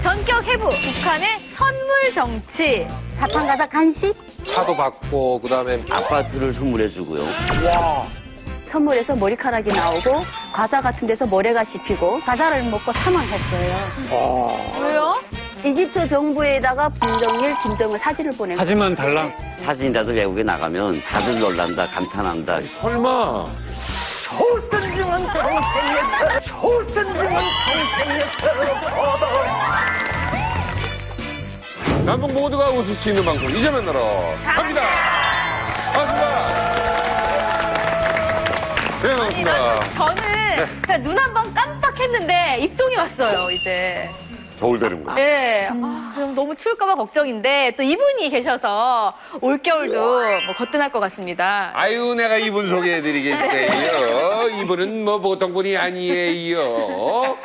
전격 해부, 북한의 선물 정치. 자판 가자 간식 차도 받고 그다음에 아파트를 선물해주고요. 와 선물해서 머리카락이 나오고 과자 같은 데서 모래가 씹히고 과자를 먹고 사망했어요. 왜요? 이집트 정부에다가 김정일 사진을 보낸 거예요. 사진만 달라? 사진이라도 외국에 나가면 다들 놀란다, 감탄한다. 설마 초선증은 평생이었어. 초선증은 평생이었어. 남북 모두가 웃을 수 있는 방송 이제 만나러 갑니다. 반갑습니다. 네, 아니, 반갑습니다. 저는 그냥 눈 한 번 깜빡했는데 입동이 왔어요, 이제. 겨울 되는구나. 네. 그럼 너무 추울까봐 걱정인데 또 이분이 계셔서 올겨울도 뭐 거뜬할 것 같습니다. 아유, 내가 이분 소개해드리겠어요. 이분은 뭐 보통 분이 아니에요.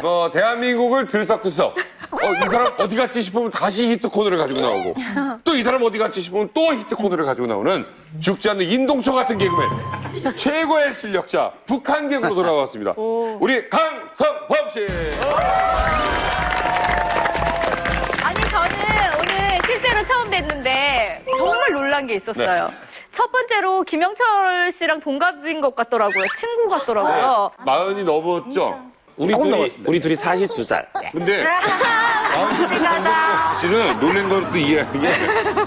뭐 대한민국을 들썩들썩. 이 사람 어디 갔지 싶으면 다시 히트 코너를 가지고 나오고 또 이 사람 어디 갔지 싶으면 또 히트 코너를 가지고 나오는 죽지 않는 인동초 같은 개그맨 최고의 실력자 북한 개그로 돌아왔습니다. 우리 강성범 씨. 아니 저는 오늘 실제로 처음 뵀는데 정말 놀란 게 있었어요. 첫 번째로 김영철 씨랑 동갑인 것 같더라고요. 친구 같더라고요. 마흔이 넘었죠? 우리 둘이 42살. 근데 강성범 씨는 놀란 것도 이해하는 게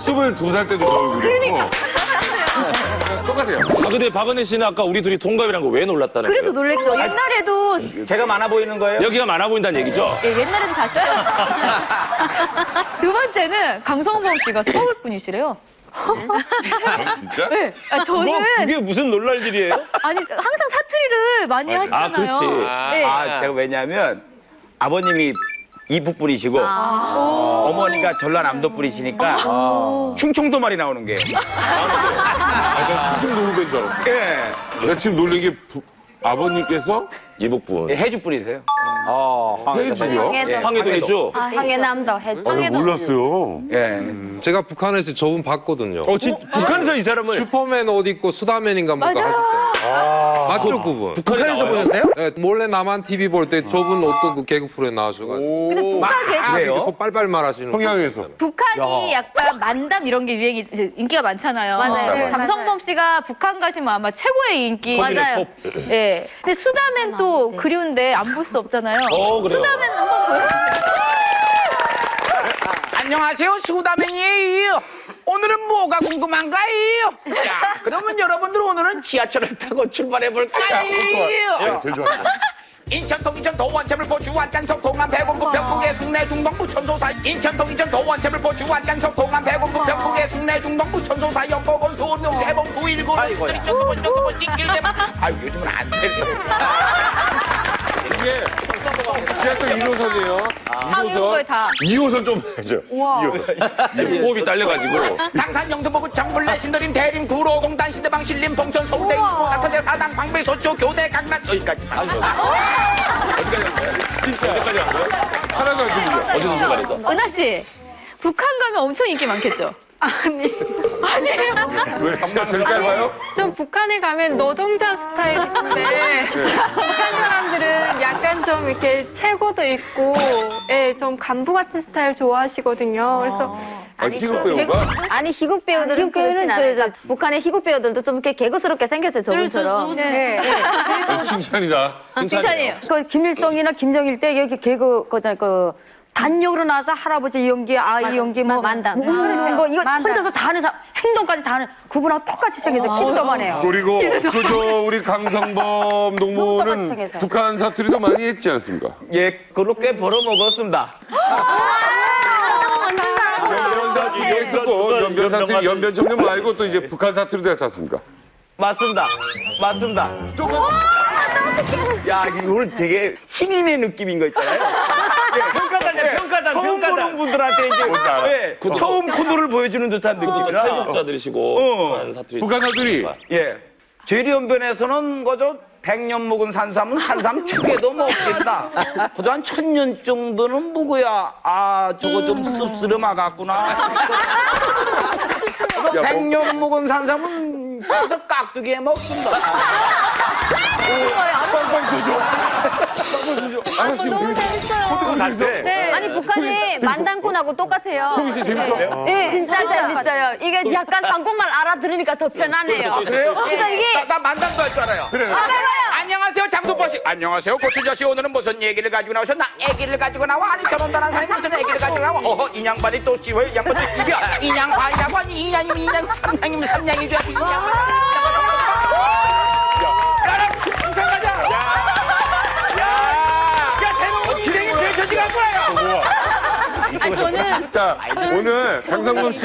22살 때도 저 얼굴이고 똑같아요. 아, 근데 박은혜 씨는 아까 우리 둘이 동갑이란 거 왜 놀랐다는 그래도 거예요? 놀랬죠. 옛날에도 제가 많아 보이는 거예요? 여기가 많아 보인다는 얘기죠? 예, 옛날에도 봤어요. 두 번째는 강성범 씨가 서울 분이시래요. 진짜? 네. 아, 저는 그게 무슨 놀랄 일이에요? 아니 항상 사투리를 많이 하시잖아요. 그렇지. 네. 제가 왜냐면 아버님이 이북분이시고 어머니가 전라남도 분이시니까 충청도 말이 나오는 게. 나 지금 놀란 줄 알았어. 예. 내가 지금 놀란 게 아버님께서 이복분. 예, 해주 분이세요. 해주요? 예, 황해도 해주? 황해남도 해주. 몰랐어요. 예. 제가 북한에서 저분 봤거든요. 북한에서 이 사람을 슈퍼맨 옷 입고 수다맨인가 뭔가 하실 때. 맞죠, 그분? 북한에서 보셨어요? 네, 몰래 나만 TV 볼 때 저분 옷도 그 개그 프로에 나와셔가지고. 근데 북한 되게 그래요? 소 빨빨 말하시는. 평양에서. 북한이 약간 만담 이런 게 유행이 인기가 많잖아요. 맞아요. 네, 강성범 씨가 북한 가시면 아마 최고의 인기. 맞아요. 예. 근데 수다맨 또 그리운데 안 볼 수 없잖아요. 그래요? 수다맨 한번 보여주세요. 안녕하세요, 수다맨이에요. 오늘은 뭐가 궁금한가요? 자, 그러면 여러분들 오늘은 지하철을 타고 출발해볼까요? 제일 좋아하는 거. 인천 통인천 도원체물 보주 완장석 동안 배공부 병풍의 숭내 중동부 천소사 인천 통인천 도원체물 보주 완장석 동안 배공부 병풍의 숭내 중동부 천소사 연고건 소명 해봉 919는 수들이 쪼그번 찍길래 아유 요즘은 안 돼. 이게 지하철 1호선이에요. 이거에 다. 2호선 좀 해야죠. 2호선. 호흡이 딸려가지고. 당산 영등포구 정불내 신도림 대림 구로공단 시대방 신림 봉천 서울대 인구 나타대 사당 광배 소초 교대 강남 여기까지. 어디까지 간 거예요? 하나도 안 들리죠? 어디 무슨 말에서? 은하 씨, 북한 가면 엄청 인기 많겠죠? 아니에요. 왜? 지하철 짧아요? 좀 북한에 가면 노동자 스타일인데 북한 사람들은 약간 좀 이렇게 체구도 있고 예, 좀 간부 같은 스타일 좋아하시거든요. 그래서 희극 배우가? 아니 희극 배우들은 그렇진 않아요. 북한의 희극 배우들도 좀 이렇게 개그스럽게 생겼어요. 저분처럼. 네. 칭찬이다. 칭찬이에요. 그 김일성이나 김정일 때 여기 개그 거잖아요. 그 단역으로 나와서 할아버지 연기, 아이 연기, 뭐 만담, 뭐 이거 혼자서 다 하는 사람, 행동까지 다 하는 그분하고 똑같이 생겨서 키도만 해요. 그리고 우리 강성범 농무는 생겨서. 북한 사투리도 많이 했지 않습니까? 예, 그걸로 꽤 벌어먹었습니다. 연변 사투리, 연변 청년 말고 또 이제 북한 사투리도 했지 않습니까? 맞습니다. 맞습니다. 야, 이거 오늘 되게 신인의 느낌인 거 있잖아요. 평가단이야, 평가단, 처음 보는 분들한테 이제 처음 코너를 보여주는 듯한 느낌이라. 탈북자들이시고 북한 사투리. 북한 사투리. 예. 죄리연변에서는 거저 100년 묵은 산삼은 산삼 축에도 먹겠다. 그래도 한 1000년 정도는 묵어야 저거 좀 씁쓸하겠구나. 생년 묵은 산삼은 그래서 깍두기에 먹습니다. 너무 재밌어요. 네. 아니 북한이 만단꾼하고 똑같아요. 형이 진짜 재밌어? 네, 진짜 재밌어요. 이게 약간 한국말 알아들으니까 더 편하네요. 그래요? 그래서 이게 나 만담도 할 줄 알아요. 그래. 안녕하세요, 장도버씨. 안녕하세요, 고추저 씨. 오늘은 무슨 얘기를 가지고 나오셨나? 애기를 가지고 나와? 아니, 결혼한 사람이 무슨 애기를 가지고 나와? 어허, 이 양반이 또 찌워요. 이 양반이 이겨. 인양반이라고 하니, 인양이면 인양, 삼양이면 삼양이 줘야지. 인양반. 나랑 이상하자. 야, 제목 기대기 되셔지가 거예요. 아니 저는 자, 오늘 강성범 씨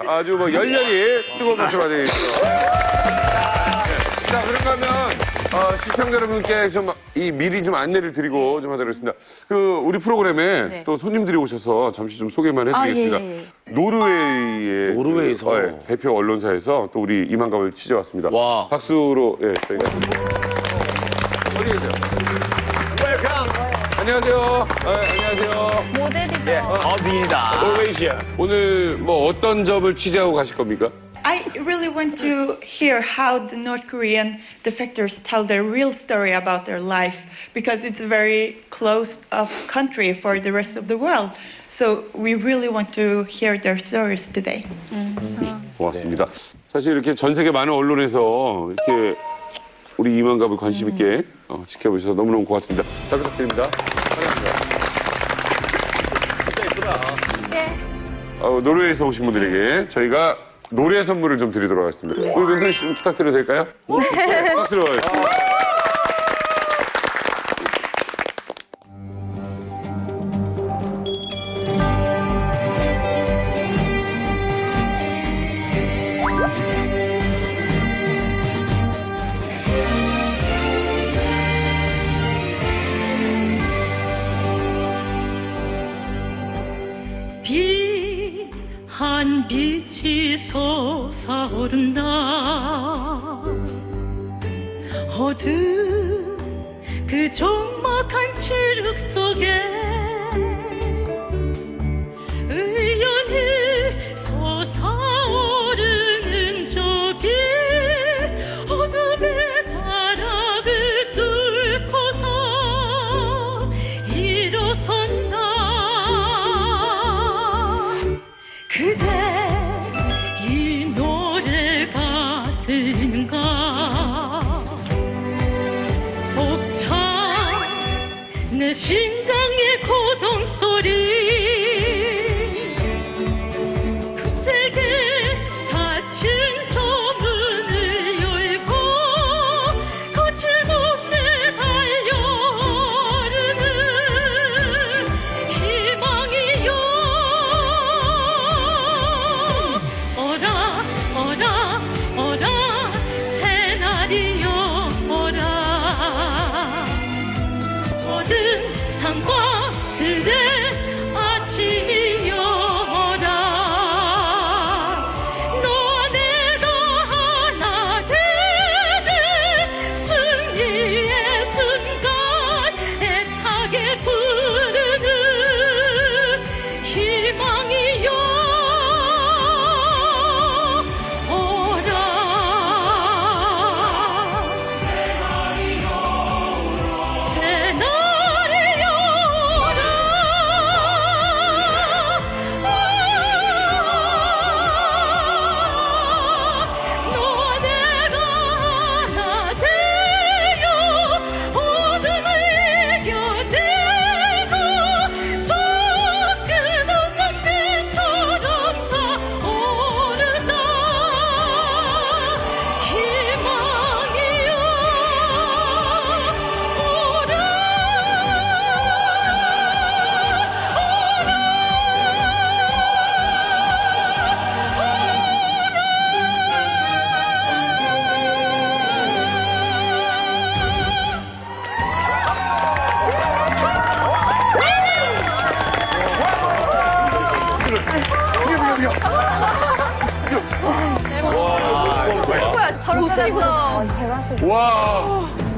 아주 뭐 열렬히 뜨거운 박수 받으겠습니다. 자, 그런가 하면 시청자 여러분께 좀 미리 좀 안내를 드리고 좀 하도록 하겠습니다. 우리 프로그램에 또 손님들이 오셔서 잠시 좀 소개만 해드리겠습니다. 노르웨이에서 대표 언론사에서 또 우리 이만갑을 취재왔습니다. 와. 박수로 저희가 어디 계세요? 안녕하세요. 안녕하세요. 모델이죠. 미인이다. 노르웨이시아. 오늘 뭐 어떤 점을 취재하고 가실 겁니까? I really want to hear how the North Korean defectors tell their real story about their life because it's a very closed off country for the rest of the world. So we really want to hear their stories today. 고맙습니다. 사실 이렇게 전 세계 많은 언론에서 이렇게 우리 이만갑을 관심 있게 지켜보셔서 너무너무 고맙습니다. 잘 부탁드립니다. 진짜 예쁘다. 네. 노르웨이에서 오신 분들에게 저희가 노래 선물을 좀 드리도록 하겠습니다. 우리 명선 씨 좀 부탁드려도 될까요? 네, 박수로. 한 빛이 솟아오른다 어두운 그 적막한 칠흑 속에 의연히 솟아오르는 저기 어둠의 자락을 뚫고서 일어선다 그대 이 노래가 들리는가 벅찬 내 심장의 고동 소리 굳세게 닫힌 저 문을 열고 거칠곳에 달려오르는 희망이요 어라 어라 어라 새날이여 어라 모든 산과 들의 아침이여 어라 너와 내가 하나 되는 승리의 순간 애타게 부르는 희망이여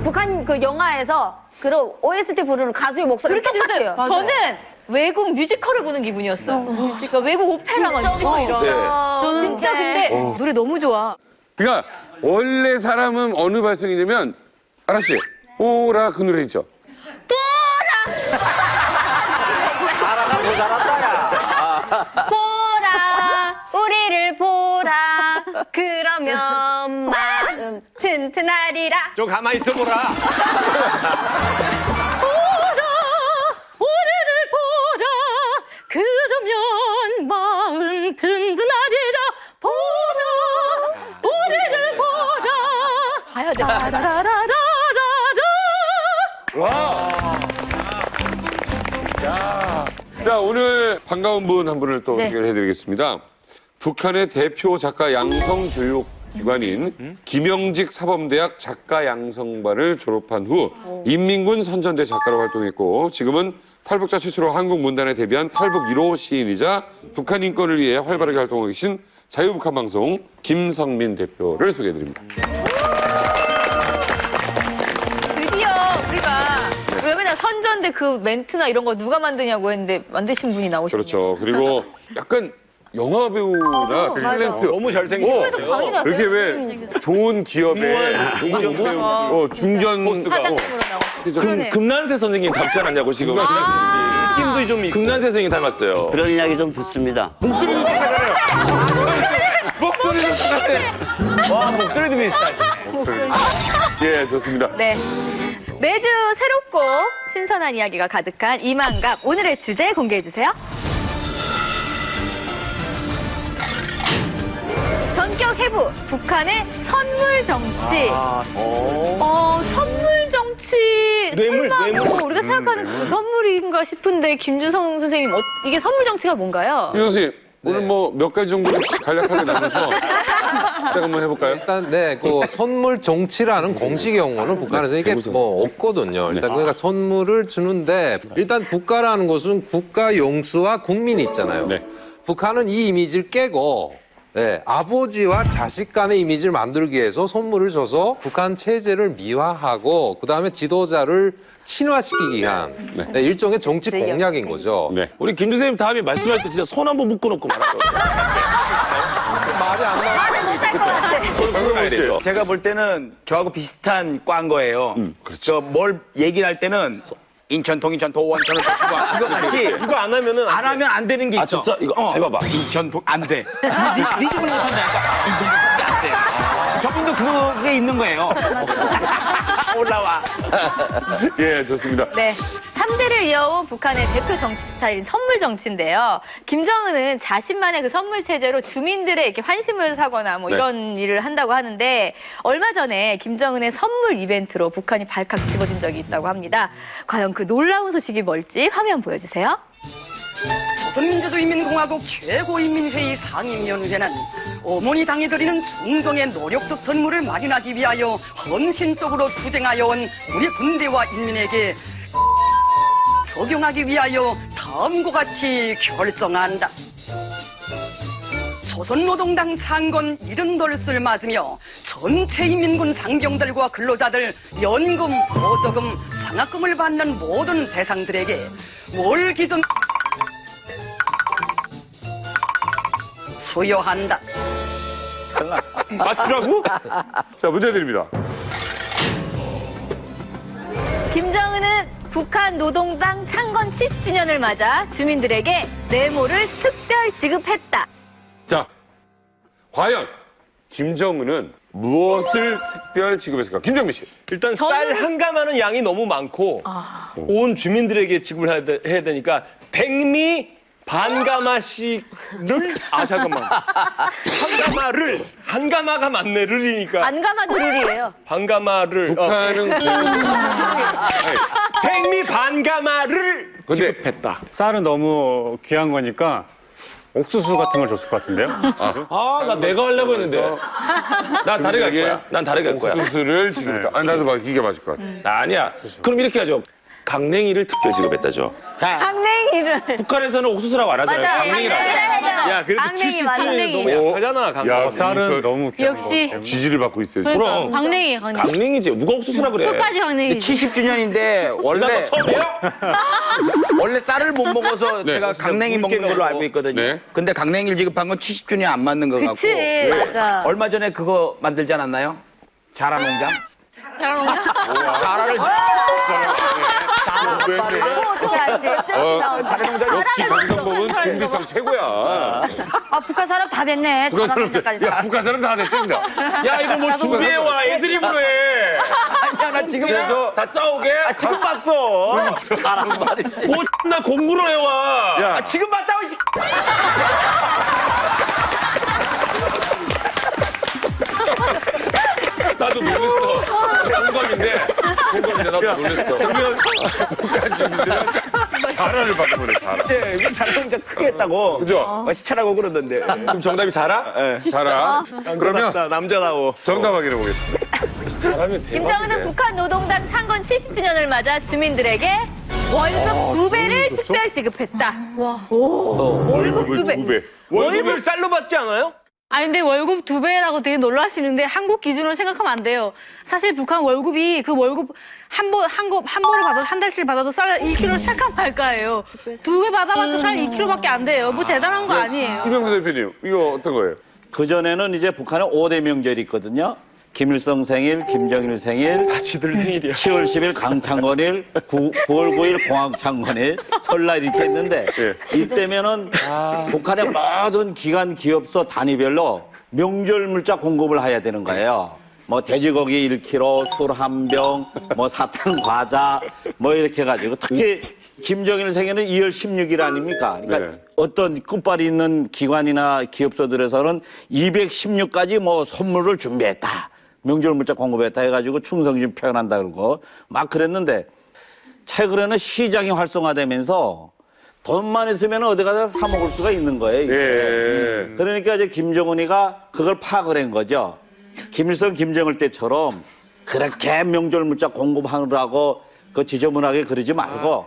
북한 그 영화에서 그런 OST 부르는 가수의 목소리 그렇게 됐어요. 저는 외국 뮤지컬을 보는 기분이었어. 그러니까 외국 오페라 막 이런. 네. 저는 진짜 근데 노래 너무 좋아. 그러니까 원래 사람은 어느 발성이냐면 아라씨 오라 그 노래 있죠. 알아가 모자랐다, 야. 보라 우리를 보라 그러면 마음 튼튼하리라. 좀 가만히 있어보라. 우리를 보라 그러면 마음 든든하리라 보라 우리를 보라 봐야 돼. 라라라라라라 와. 야. 자, 오늘 반가운 분 한 분을 또 네. 소개를 해드리겠습니다. 북한의 대표 작가 양성 교육기관인 김영직 사범대학 작가 양성반을 졸업한 후 인민군 선전대 작가로 활동했고 지금은 탈북자 최초로 한국 문단에 데뷔한 탈북 1호 시인이자 북한 인권을 위해 활발하게 활동하고 계신 자유북한 방송 김성민 대표를 소개해드립니다. 드디어 우리가 맨날 선전대 그 멘트나 이런 거 누가 만드냐고 했는데 만드신 분이 나오셨네요. 그렇죠. 그리고 약간 영화 배우나 탤런트 너무 잘생겼어요. 그래서 광이 났어요. 그렇게 왜 좋은 기업에 중견 사장님으로 나오고. 금난세 선생님 닮지 않았냐고 지금. 느낌도 좀 금난세 선생님 닮았어요. 그런 이야기 좀 듣습니다. 목소리도 비슷하잖아요. 목소리도 비슷하네. 와, 목소리도 비슷하네. 예, 좋습니다. 네. 매주 새롭고 신선한 이야기가 가득한 이만갑 오늘의 주제 공개해주세요. 전격 해부 북한의 선물 정치. 선물 정치. 뇌물, 설마 뇌물. 뭐 우리가 생각하는 그 선물인가 싶은데 김주성 선생님 이게 선물 정치가 뭔가요? 김 선생님, 오늘 뭐 몇 가지 정도 간략하게 나눠서 시작 한번 해볼까요? 일단 그 선물 정치라는 공식 용어는 북한에서 이게 뭐 없거든요. 일단 그러니까 선물을 주는데 일단 국가라는 것은 국가 용수와 국민이 있잖아요. 네. 북한은 이 이미지를 깨고 아버지와 자식 간의 이미지를 만들기 위해서 선물을 줘서 북한 체제를 미화하고 그다음에 지도자를 친화시키기 위한 일종의 정치 공약인 거죠. 네. 우리 김 선생님 다음에 말씀할 때 진짜 손 한번 묶어놓고 말할 거예요. 말이 안 나와. 말을 못할 것 같아. 손 묶어놔야 되죠. 제가 볼 때는 저하고 비슷한 꽝 거예요. 그렇죠. 뭘 얘기를 할 때는 인천, 동인천, 도원천을 거치고 이거 같이 이거 안 하면은 안 하면 안 되는 게 아, 있어. 진짜? 이거 해봐봐. 인천, 안 돼. 네 집은 못한다니까. 인천밖에 안 돼. 저분도 그게 있는 거예요. 올라와. 예, 좋습니다. 네. 3대를 이어온 북한의 대표 정치 스타일인 선물 정치인데요. 김정은은 자신만의 그 선물 체제로 주민들의 이렇게 환심을 사거나 뭐 네. 이런 일을 한다고 하는데 얼마 전에 김정은의 선물 이벤트로 북한이 발칵 집어진 적이 있다고 합니다. 과연 그 놀라운 소식이 뭘지 화면 보여주세요. 조선민주주의인민공화국 최고인민회의 상임위원회는 어머니 당이 드리는 충성의 노력적 선물을 마련하기 위하여 헌신적으로 투쟁하여 온 우리 군대와 인민에게 적용하기 위하여 다음과 같이 결정한다. 조선노동당 창건 78을 맞으며 전체 인민군 장병들과 근로자들 연금, 보조금, 장학금을 받는 모든 대상들에게 월 기준 수여한다. 맞추라고? 자, 문제 드립니다. 김정은은 북한 노동당 창건 10주년을 맞아 주민들에게 뇌물을 특별 지급했다. 자, 과연 김정은은 무엇을 특별 지급했을까? 김정민 씨. 일단 쌀 한 가마는 양이 너무 많고 온 주민들에게 지급을 해야 되니까 백미 반가마씩를 잠깐만 한 가마가 맞네 르리니까 안가마도 룰이에요. 반가마를 북한은 백미 반가마를 근데 지급했다. 쌀은 너무 귀한 거니까 옥수수 같은 걸 줬을 것 같은데요? 나 내가 하려고 했는데. 난 다르게 할 거야. 난 다르게 할 거야. 옥수수를 지급했다. 아니, 나도 이게 맞을 것 같아. 아니야. 그럼 이렇게 하죠. 강냉이를 특별 지급했다죠. 강냉이를. 북한에서는 옥수수라고 안 하잖아요. 맞아요. 강냉이라고. 야, 그래도 강냉이, 70주년이 강냉이. 너무 약하잖아, 강냉이. 야, 쌀은 너무 귀한 역시. 거 때문에. 지지를 받고 있어요. 지금. 그러니까 그럼. 강냉이, 강냉이. 강냉이지. 누가 옥수수라 그래. 끝까지 강냉이. 70주년인데 원래 처음이에요? 원래 쌀을 못 먹어서 네. 제가 강냉이 먹는 걸로 알고 있거든요. 네. 근데 강냉이를 지급한 건 70주년 안 맞는 것 같고. 그치, 맞아. 얼마 전에 그거 만들지 않았나요? 자라농장? 자라농장? 자라를 어떻게 알지? 역시 강성범은 준비성 최고야. 아, 북한 사람 다 됐네. 북한 사람, 자라농장까지. 야, 북한 사람 다 됐습니다. 야, 이거 뭐 준비해와. 애드립으로 해. 아니야, 나 지금 그래서 다 짜오게? 지금 봤어. 자라는 말이. 뭐, 나 공부를 해와. 야. 지금 봤다고. 나도 놀랬어. 공감인데 나도 놀랬어. 그러면 북한 주민들은 자라를 받아보래, 자라. 예, 이거 자라농장 크게 했다고. 그죠? 시찰하고 그러던데. 그럼 정답이 자라? 예. 자라. 그러면 남자다워. 정답 확인해 보겠습니다. 잘하면 김정은은 북한 노동당 창건 70주년을 맞아 주민들에게 월급 2배를 특별 지급했다. 와. 월급 2배. 월급을 쌀로 받지 않아요? 아니 근데 월급 2배라고 되게 놀라시는데 한국 기준으로 생각하면 안 돼요. 사실 북한 월급이 그 월급 한 번을 받아도 한 달씩 받아도 쌀 1kg 살까 말까예요. 2배 받아봤자 쌀 2kg밖에 안 돼요. 뭐 대단한 거 아니에요. 이병수 대표님, 이거 어떤 거예요? 그전에는 이제 북한에 5대 명절이 있거든요. 김일성 생일, 김정일 생일, 지들 생일이야. 10월 10일 강창건일, 9월 9일 공항창건일, 설날 이렇게 했는데 이때면은 북한의 모든 기관 기업소 단위별로 명절 물자 공급을 해야 되는 거예요. 뭐 돼지고기 1kg, 술 1병, 뭐 사탕 과자, 뭐 이렇게 해가지고 특히 김정일 생일은 2월 16일 아닙니까? 그러니까 어떤 끝발이 있는 기관이나 기업소들에서는 216까지 뭐 선물을 준비했다. 명절 물자 공급했다 해가지고 충성심 표현한다 그러고 막 그랬는데 최근에는 시장이 활성화되면서 돈만 있으면 어디 가서 사 먹을 수가 있는 거예요. 이게. 그러니까 이제 김정은이가 그걸 파악을 한 거죠. 김일성, 김정일 때처럼 그렇게 명절 물자 공급하느라고 그 지저분하게 그러지 말고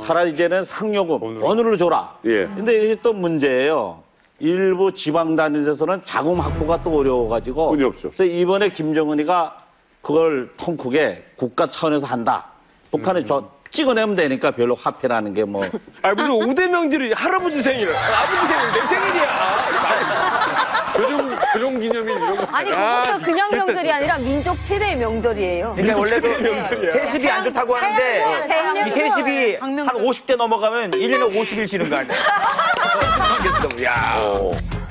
차라리 이제는 상여금, 돈으로 줘라. 근데 이게 또 문제예요. 일부 지방 단위에서는 자금 확보가 또 어려워가지고 돈이 없죠. 그래서 이번에 김정은이가 그걸 통크게 국가 차원에서 한다. 북한에 찍어내면 되니까 별로 화폐라는 게 뭐. 아, 무슨 5대 명절이 할아버지 생일, 아버지 생일, 내 생일이야. 교종 기념일 이런 거. 아니, 그것도 그냥 명절이 아니라 민족 최대의 명절이에요. 그러니까 원래도 세습이 안 좋다고 하는데 이 세습이 한 50대 넘어가면 1년에 50일 쉬는 거 아니야? 야.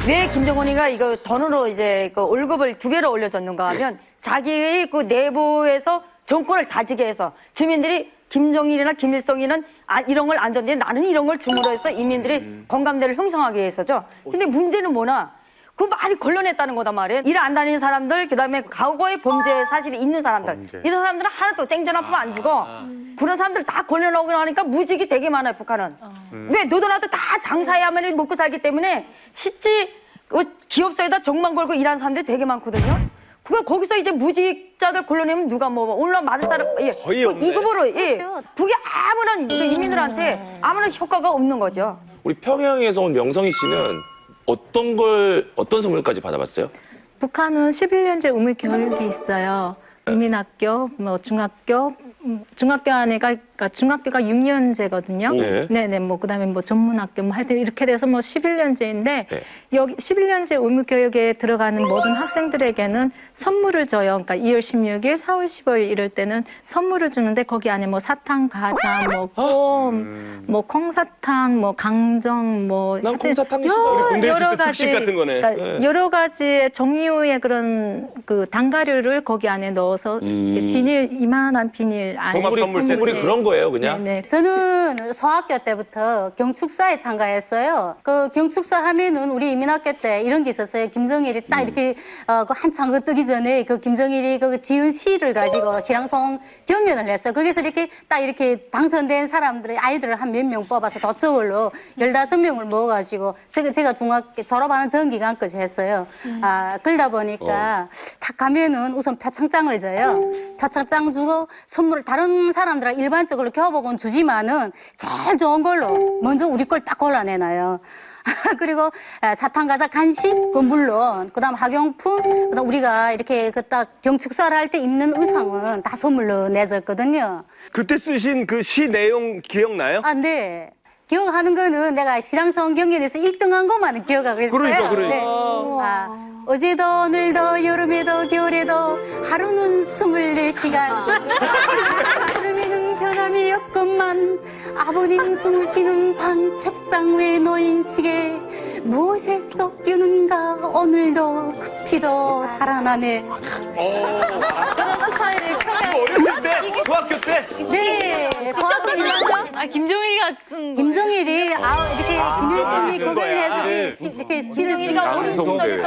왜 김정은이가 이거 돈으로 이제 그 월급을 2배로 올려줬는가 하면 자기의 그 내부에서 정권을 다지게 해서 주민들이 김정일이나 김일성이는 이런 걸 안 줬는데 나는 이런 걸 줌으로 해서 인민들이 공감대를 형성하게 해서죠. 근데 문제는 뭐냐? 그 많이 걸러냈다는 거단 말이에요. 일 안 다니는 사람들, 그 다음에 과거의 범죄 사실이 있는 사람들. 이런 사람들은 하나도 땡전 한 푼 안 주고 그런 사람들 다 걸려나오고 나니까 무직이 되게 많아요, 북한은. 왜 너도나도 다 장사해야만 먹고 살기 때문에 실제 기업소에다 정만 걸고 일하는 사람들이 되게 많거든요. 그걸 거기서 이제 무직자들 걸러내면 누가 뭐 올라 많은 사람 거의 없네. 이급으로 그게 아무런 인민들한테 아무런 효과가 없는 거죠. 우리 평양에서 온 명성희 씨는 어떤 선물까지 받아봤어요? 북한은 11년제 의무 교육이 있어요. 국민학교, 뭐 중학교 안에가 그러니까 중학교가 6년제거든요. 네네 뭐 그다음에 뭐 전문학교 뭐 하여튼 이렇게 돼서 뭐 11년제인데 여기 11년제 의무 교육에 들어가는 모든 학생들에게는 선물을 줘요. 그러니까 2월 16일, 4월 15일 이럴 때는 선물을 주는데 거기 안에 뭐 사탕, 과자, 뭐 껌, 뭐 콩사탕, 뭐 강정, 뭐 난 콩사탕이 싫어. 우리 여러 가지 특식 같은 거네. 그러니까 여러 가지의 종류의 그런 그 단가류를 거기 안에 넣어서 비닐 이만한 비닐 안에 선물이 그런 거예요, 그냥? 네. 저는 소학교 때부터 경축사에 참가했어요. 그 경축사 하면은 우리 이민학교 때 이런 게 있었어요. 김정일이 딱 이렇게 그 한창 그 뜨기 전에 그 김정일이 그 지은 시를 가지고 시랑송 경연을 했어요. 거기서 이렇게 딱 이렇게 당선된 사람들의 아이들을 한 몇 명 뽑아서 도처홀로 15명을 모아가지고 제가 중학교 졸업하는 전 기간까지 했어요. 그러다 보니까 딱 가면은 우선 표창장을 줘요. 표창장 주고 선물을 다른 사람들하고 일반적으로 교복은 주지만은 제일 좋은 걸로 먼저 우리 걸 딱 골라내놔요. 그리고 사탕과자 간식, 그 물론 그다음 학용품, 그다음 우리가 이렇게 그 딱 경축사를 할 때 입는 의상은 다 선물로 내줬거든요. 그때 쓰신 그 시 내용 기억나요? 아, 네. 기억하는 거는 내가 시랑성 경연에서 1등한 것만은 기억하고 있어요. 그러니까. 네. 어제도 오늘도 여름에도 겨울에도 하루는 24시간 여름에는 변함이 없건만 아버님 주무시는 방 책상 위에 놓인 시계 무엇에 쫓기는가 오늘도 급히도 달아나네. 그런 스타일이 이거 어렸을 때? 중학교 때? 네. 김종일이가 쓴 김종일이 이렇게 김일성이 그걸 해서 이렇게 김종일이가 낭송대회.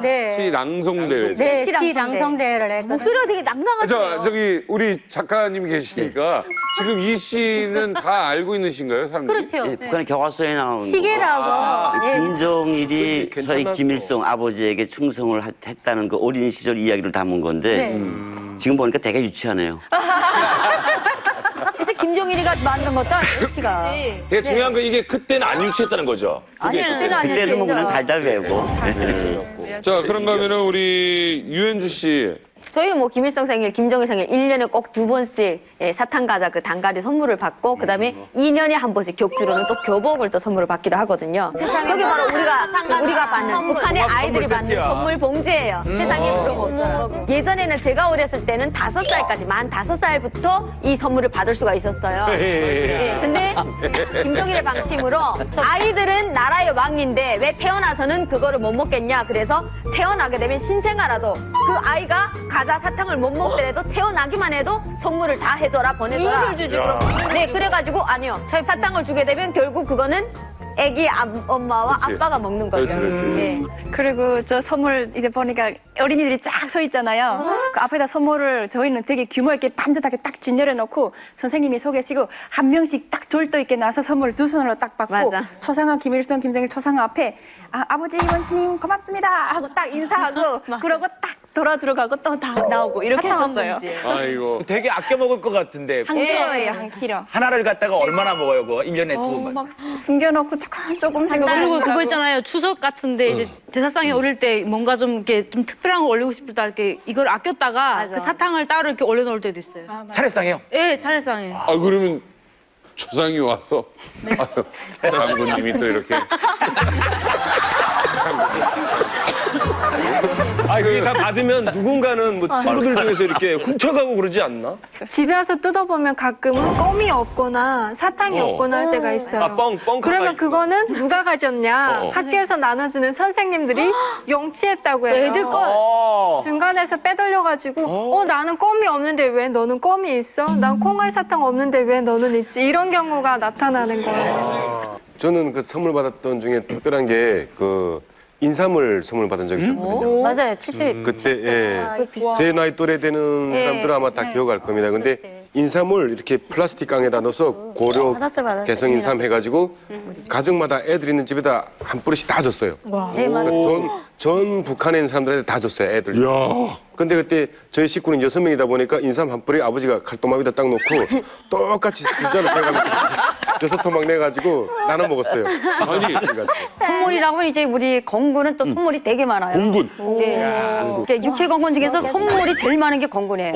네. 시 낭송대회. 네, 시 낭송대회를 했거든요. 목소리가 되게 낭낭하세요. 저기 우리 작가님이 계시니까 지금 이 시는 다 알고 있는 시인가요, 사람들이? 그렇죠. 예, 북한의 교과서에 나오는 시계라고. 예. 김정일이 저희 괜찮았어. 김일성 아버지에게 충성을 했다는 그 어린 시절 이야기를 담은 건데 네. 지금 보니까 되게 유치하네요. 그래서 김종일이가 만든 것도 아니에요, 씨가. 되게 중요한 건 이게 그때는 안 유치했다는 거죠. 아니에요. 그때는 안 그때는 뭐 그냥 유치했죠. 달달 외우고. 자, 그런가 하면은 우리 유현주 씨. 저희는 뭐 김일성 생일, 김정일 생일 1년에 꼭 2번씩 사탕 과자 그 단가리 선물을 받고 그다음에 2년에 한 번씩 격주로는 또 교복을 또 선물을 받기도 하거든요. 여기 바로 우리가 받는 북한의 아이들이 받는 선물 봉지예요. 세상에 그런 거 없더라고요. 예전에는 제가 어렸을 때는 5살까지 만 5살부터 이 선물을 받을 수가 있었어요. 예, 근데 김정일의 방침으로 아이들은 나라의 왕인데 왜 태어나서는 그거를 못 먹겠냐. 그래서 태어나게 되면 신생아라도 그 아이가 과자 사탕을 못 먹더라도 태어나기만 해도 선물을 다 해줘라 보내줘라. 이유를 주지 그럼. 네, 그래가지고 아니요. 사탕을 주게 되면 결국 그거는 애기 엄마와 그렇지. 아빠가 먹는 거죠. 그렇지. 네. 그리고 저 선물 이제 보니까 어린이들이 쫙 서 있잖아요. 그 앞에다 선물을 저희는 되게 규모 있게 반듯하게 딱 진열해 놓고 선생님이 서 계시고 한 명씩 딱 절도 있게 나서 선물을 두 손으로 딱 받고 맞아. 초상화 김일성, 김정일 초상화 앞에 아버지 원수님 고맙습니다 하고 딱 인사하고 그러고 딱 돌아 들어가고 또 다 나오고 이렇게 했었어요. 아이고. 되게 아껴 먹을 것 같은데. 한 킬로예요, 한 킬로. 하나를 갖다가 얼마나 먹어요, 그거? 1년에 두 번만. 막 숨겨놓고 조금씩 그리고 그거 있잖아요. 추석 같은데 이제 제사상에 올릴 때 뭔가 좀 이렇게 좀 특별한 거 올리고 싶을 때 이렇게 이걸 아꼈다가 그 사탕을 따로 이렇게 올려놓을 때도 있어요. 차례상이요? 예, 차례상에. 아, 그러면 조상이 와서. 아유, 장군님이 또 이렇게. 그게 다 받으면 누군가는 뭐 친구들 중에서 이렇게 훔쳐가고 그러지 않나? 집에 와서 뜯어보면 가끔은 껌이 없거나 사탕이 없거나 할 때가 있어요. 뻥 그러면 그거는 누가 가졌냐? 학교에서 나눠주는 선생님들이 용치했다고 해요. 애들 걸. 중간에서 빼돌려가지고 나는 껌이 없는데 왜 너는 껌이 있어? 난 콩알 사탕 없는데 왜 너는 있지? 이런 경우가 나타나는 거예요. 저는 그 선물 받았던 중에 특별한 게 그 인삼을 선물 받은 적이 있었거든요. 맞아요. 70. 그때 제 나이 또래 되는 사람들은 아마 다 기억할 겁니다. 근데 인삼을 이렇게 플라스틱 강에다 넣어서 고려 받았어요. 개성 인삼 해가지고 가정마다 애들 있는 집에다 한 뿌리씩 다 줬어요. 네, 맞아요. 전 북한에 있는 사람들한테 다 줬어요, 애들. 근데 그때 저희 식구는 6명이다 보니까 인삼 한 뿌리 아버지가 칼도마비에다 딱 놓고 똑같이 숫자를 빼가면서 6토막 내가지고 나눠 먹었어요. 아니, 선물이라고 하면 이제 우리 건군은 또 선물이 되게 많아요. 공군. 네. 육해 건군 중에서 선물이 제일 많은 게 건군이에요.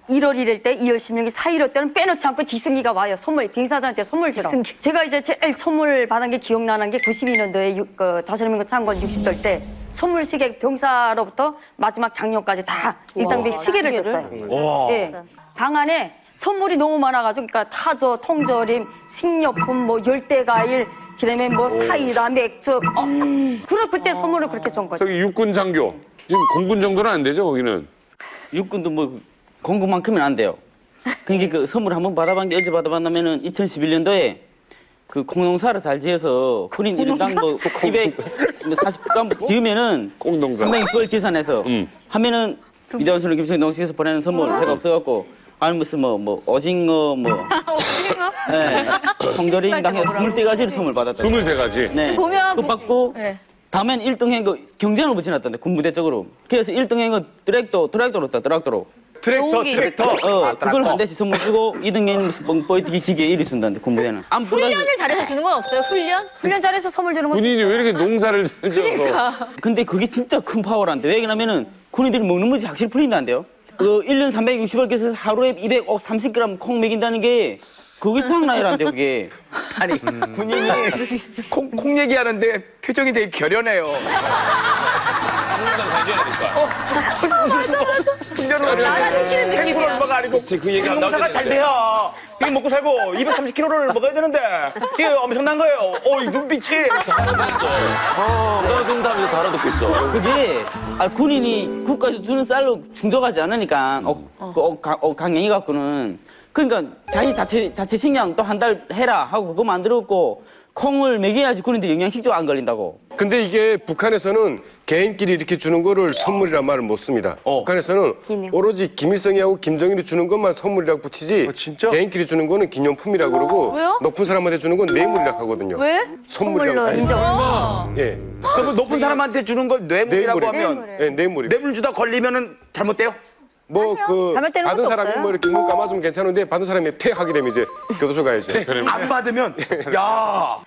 1월 1일 때, 2월 16일, 4.15 때는 빼놓지 않고 지승기가 와요. 선물, 빙사들한테 선물 주러. 제가 이제 제일 선물 받은 게 기억나는 게 92년도에 조선인민군 창건 60돌 때 선물 시계 병사로부터 마지막 장료까지 다 일당비 시계를 줬어요. 네. 방 안에 선물이 너무 많아가지고, 그러니까 타조, 통조림, 식료품, 뭐 열대과일, 그다음에 뭐 사이다, 맥주, 그때 선물을 그렇게 준 거죠. 저기 육군 장교. 지금 공군 정도는 안 되죠, 거기는? 육군도 뭐 공군만큼은 안 돼요. 그러니까 그 선물 한번 받아본 게 언제 받아봤냐면은 2011년도에 그 공농사를 잘 지어서 군인 1인당 뭐 240g 지으면은 공농사. 한 명이 그걸 계산해서 하면은 이대원수는 김성희 농식에서 보내는 선물 해가 없어갖고 아니 무슨 뭐 오징어 뭐 네. 통조림당 해서 23가지를 선물 받았다. 23가지. 네. 보면 그 받고 다음엔 1등 한 거 경쟁을 붙여놨던데 군부대 쪽으로. 그래서 1등 한 거 트랙도로. 그걸 한 대씩 선물 주고 2등에는 무슨 뻥뻥이 기계 이리 준다는데 공부에는. 훈련을 잘해서 주는 건 없어요? 훈련 잘해서 선물 주는 거. 군인이 왜 이렇게 농사를 지어서. 그러니까. 근데 그게 진짜 큰 파워란데. 왜냐면은 군인들이 먹는 문제 확실히 풀린다는데요. 1년 360일께서 하루에 230g 콩 먹인다는 게 그게 장난이란데 그게. 아니 군인이 콩 얘기하는데 표정이 되게 결연해요. 나라시키는 느낌이야. 얼마가 아니고 그 얘기가 농사가 잘 돼야 이게 먹고 살고 230kg를 먹어야 되는데 이게 엄청난 거예요. 이 눈빛이. 떠든다면서 다 알아듣고 있어. 그게 군인이 국가에서 주는 쌀로 충족하지 않으니까 강행이 갖고는 그러니까 자체 식량 또 한 달 해라 하고 그거 만들었고 콩을 먹여야지 군인들 영양식도 안 걸린다고. 근데 이게 북한에서는 개인끼리 이렇게 주는 거를 선물이란 말을 못 씁니다. 북한에서는 오로지 김일성이하고 김정일이 주는 것만 선물이라고 붙이지 개인끼리 주는 거는 기념품이라고 그러고 왜요? 높은 사람한테 주는 건 뇌물이라고 하거든요. 왜? 선물이라고 인정. 예. 그러면 높은 사람한테 주는 걸 뇌물이라고 하면 네, 뇌물이. 뇌물 주다 걸리면은 잘못돼요? 받은 사람이 뭐 이렇게 눈 감아주면 괜찮은데 받은 사람이 폐하게 되면 이제 교도소 가야죠. 안 받으면 야.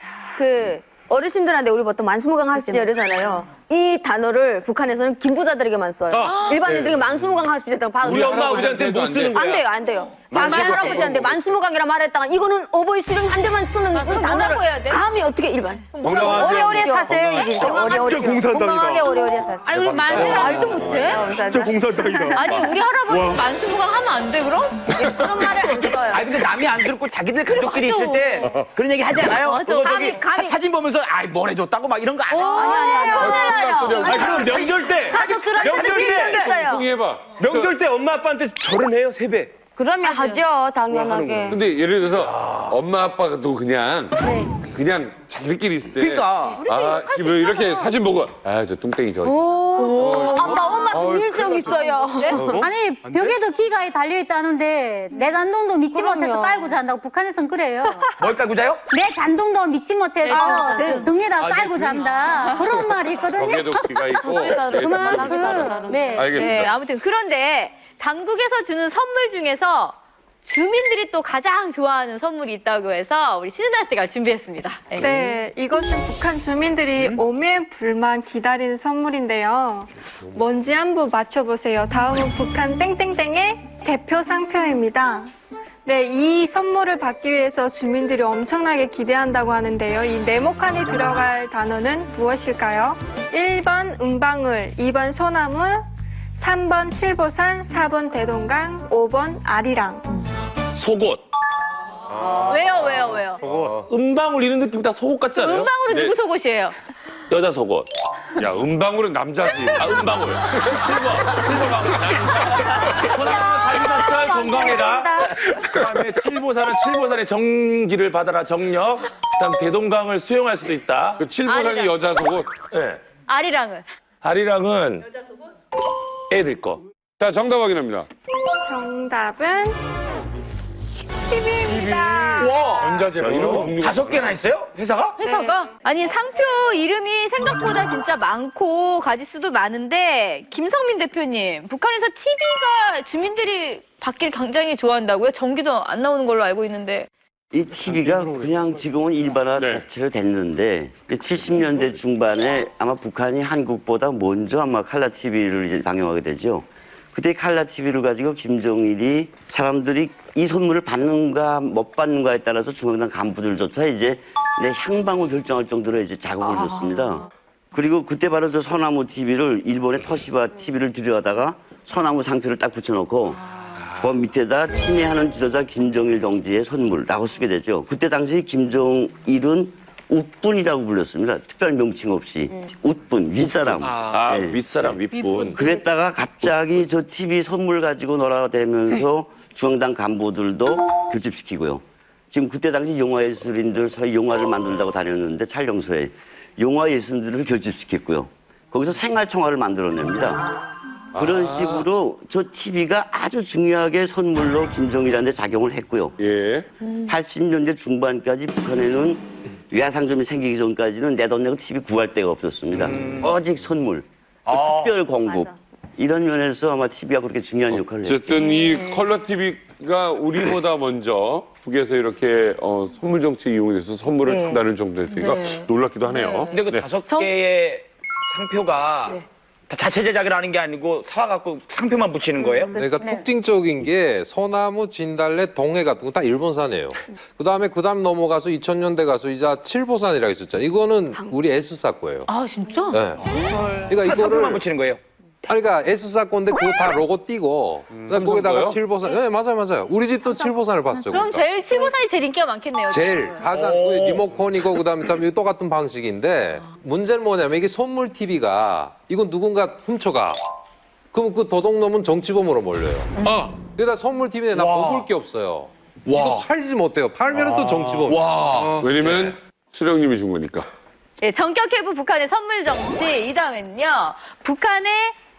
어르신들한테 우리 보통 만수무강 하시죠 이러잖아요. 이 단어를 북한에서는 김부자들에게만 써요. 일반인들에게 만수무강 하시죠. 우리 엄마 아버지한테 못 쓰는 거야. 안 돼요. 자기 할아버지한테 만수무강이라 말했다가 이거는 어버이 수령 한 대만 쓰는 그 단어를 해야 돼? 감히 어떻게 일반. 건강하게. 오래오래 사세요. 이제 오래오래. 건강하게 오래오래 사세요. 아니 우리 만수무강 말도 못해? 진짜 공산당이다. 아니 우리 할아버지 만수무강 하면 안 돼 그럼? 그런 말을 안 써요. 아니 근데 남이 안 듣고 자기들 가족끼리 있을 때 그런 얘기 하지 않아요? 맞아. 감히 사진 보면서 뭘 해줬다고 막 이런 거 안 해요. 아니. 그럼 명절 때. 해봐. 명절 때 엄마 아빠한테 절은 해요 3배. 그러면 하죠 당연하게. 근데 예를 들어서 엄마 아빠도 그냥 자기들끼리 있을 때 그러니까. 뭐 이렇게 사진 보고 저 뚱땡이 저 아빠 엄마 동일성 있어요. 아니 벽에도 기가에 달려있다는데 내 잔동도 믿지 못해서 깔고 잔다고 북한에선 그래요. 뭘 깔고 자요? 내 잔동도 믿지 못해서 등에다 깔고 잔다. 그런 말이 있거든요. 벽에도 기가 있고 그만큼 네. 알겠습니다. 네, 아무튼 그런데 당국에서 주는 선물 중에서 주민들이 또 가장 좋아하는 선물이 있다고 해서 우리 신은아 씨가 준비했습니다. 네, 이것은 북한 주민들이 오매불만 기다리는 선물인데요. 뭔지 한번 맞춰보세요. 다음은 북한 땡땡땡의 대표 상표입니다. 네, 이 선물을 받기 위해서 주민들이 엄청나게 기대한다고 하는데요. 이 네모칸에 들어갈 단어는 무엇일까요? 1번 은방울, 2번 소나무, 3번 칠보산, 4번 대동강, 5번 아리랑. 속옷. 왜요? 속옷. 은방울 이런 느낌 다 속옷 같지 않아요? 은방울은 누구 속옷이에요? 여자 속옷. 야 은방울은 남자지. 은방울. 실버 방울. 소나무는 건강해라. 그다음에 칠보산의 정기를 받아라 정력. 그다음 대동강을 수용할 수도 있다. 그 칠보산이 여자 속옷. 네. 아리랑은 여자 속옷? 애들 거. 자 정답 확인합니다. 정답은 TV입니다. 와, 전자제품. 이런 거 5개나 있어요? 회사가? 아니 상표 이름이 생각보다 진짜 많고 가지수도 많은데 김성민 대표님 북한에서 TV가 주민들이 받길 굉장히 좋아한다고요? 전기도 안 나오는 걸로 알고 있는데 이 TV가 그냥 지금은 일반화 자체로 됐는데 70년대 중반에 아마 북한이 한국보다 먼저 아마 칼라 TV를 이제 방영하게 되죠. 그때 칼라 TV를 가지고 김정일이 사람들이 이 선물을 받는가 못 받는가에 따라서 중앙당 간부들조차 이제 향방을 결정할 정도로 이제 자극을 줬습니다. 그리고 그때 바로 저 소나무 TV를 일본의 토시바 TV를 들여다가 소나무 상표를 딱 붙여놓고 그 밑에다 친애하는 지도자 김정일 동지의 선물라고 쓰게 되죠. 그때 당시 김정일은 웃분이라고 불렸습니다. 특별 명칭 없이. 웃분, 윗사람. 네. 윗사람, 윗분. 그랬다가 갑자기 저 TV 선물 가지고 놀아대면서 중앙당 간부들도 결집시키고요. 지금 그때 당시 영화예술인들 소위 영화를 만든다고 다녔는데 촬영소에 영화예술인들을 결집시켰고요. 거기서 생활청화를 만들어냅니다. 그런 식으로 저 TV가 아주 중요하게 선물로 김정일한테 작용을 했고요. 80년대 중반까지 북한에는 외화상점이 생기기 전까지는 내 돈 내고 TV 구할 데가 없었습니다. 오직 선물, 특별 공급. 이런 면에서 아마 TV가 그렇게 중요한 역할을 했죠. 어쨌든 이 컬러 TV가 우리보다 먼저 북에서 이렇게 선물 정책 이용해서 선물을 네. 한다는 정도니까 네. 놀랍기도 하네요. 근데 그 5개의 상표가 다 자체 제작을 하는 게 아니고 사와갖고 상표만 붙이는 거예요? 그러니까 특징적인 게 소나무, 진달래, 동해 같은 거 다 일본산이에요. 그다음 넘어가서 2000년대 가서 이제 칠보산이라고 있었잖아요. 이거는 우리 S사 거예요. 아, 진짜? 네. 그러니까 상표만 붙이는 거예요? 아니, 그러니까 S사 건데 그거 다 로고 띄고 그다음에 거기다가 거요? 칠보산. 네, 맞아요. 우리 집도 칠보산을 봤어요. 그럼 그러니까. 제일 칠보산이 제일 인기가 많겠네요. 제일 지금. 가장 리모컨이고 그다음에 참 똑같은 방식인데 문제는 뭐냐면 이게 선물 TV가 이건 누군가 훔쳐가. 그럼 그 도둑놈은 정치범으로 몰려요. 그러다 선물 TV에 나 뽑을 게 없어요. 이거 팔지 못해요. 팔면 또 정치범. 왜냐면 수령님이 준 거니까. 예, 전격해부 북한의 선물 정치. 이 다음에는요, 북한의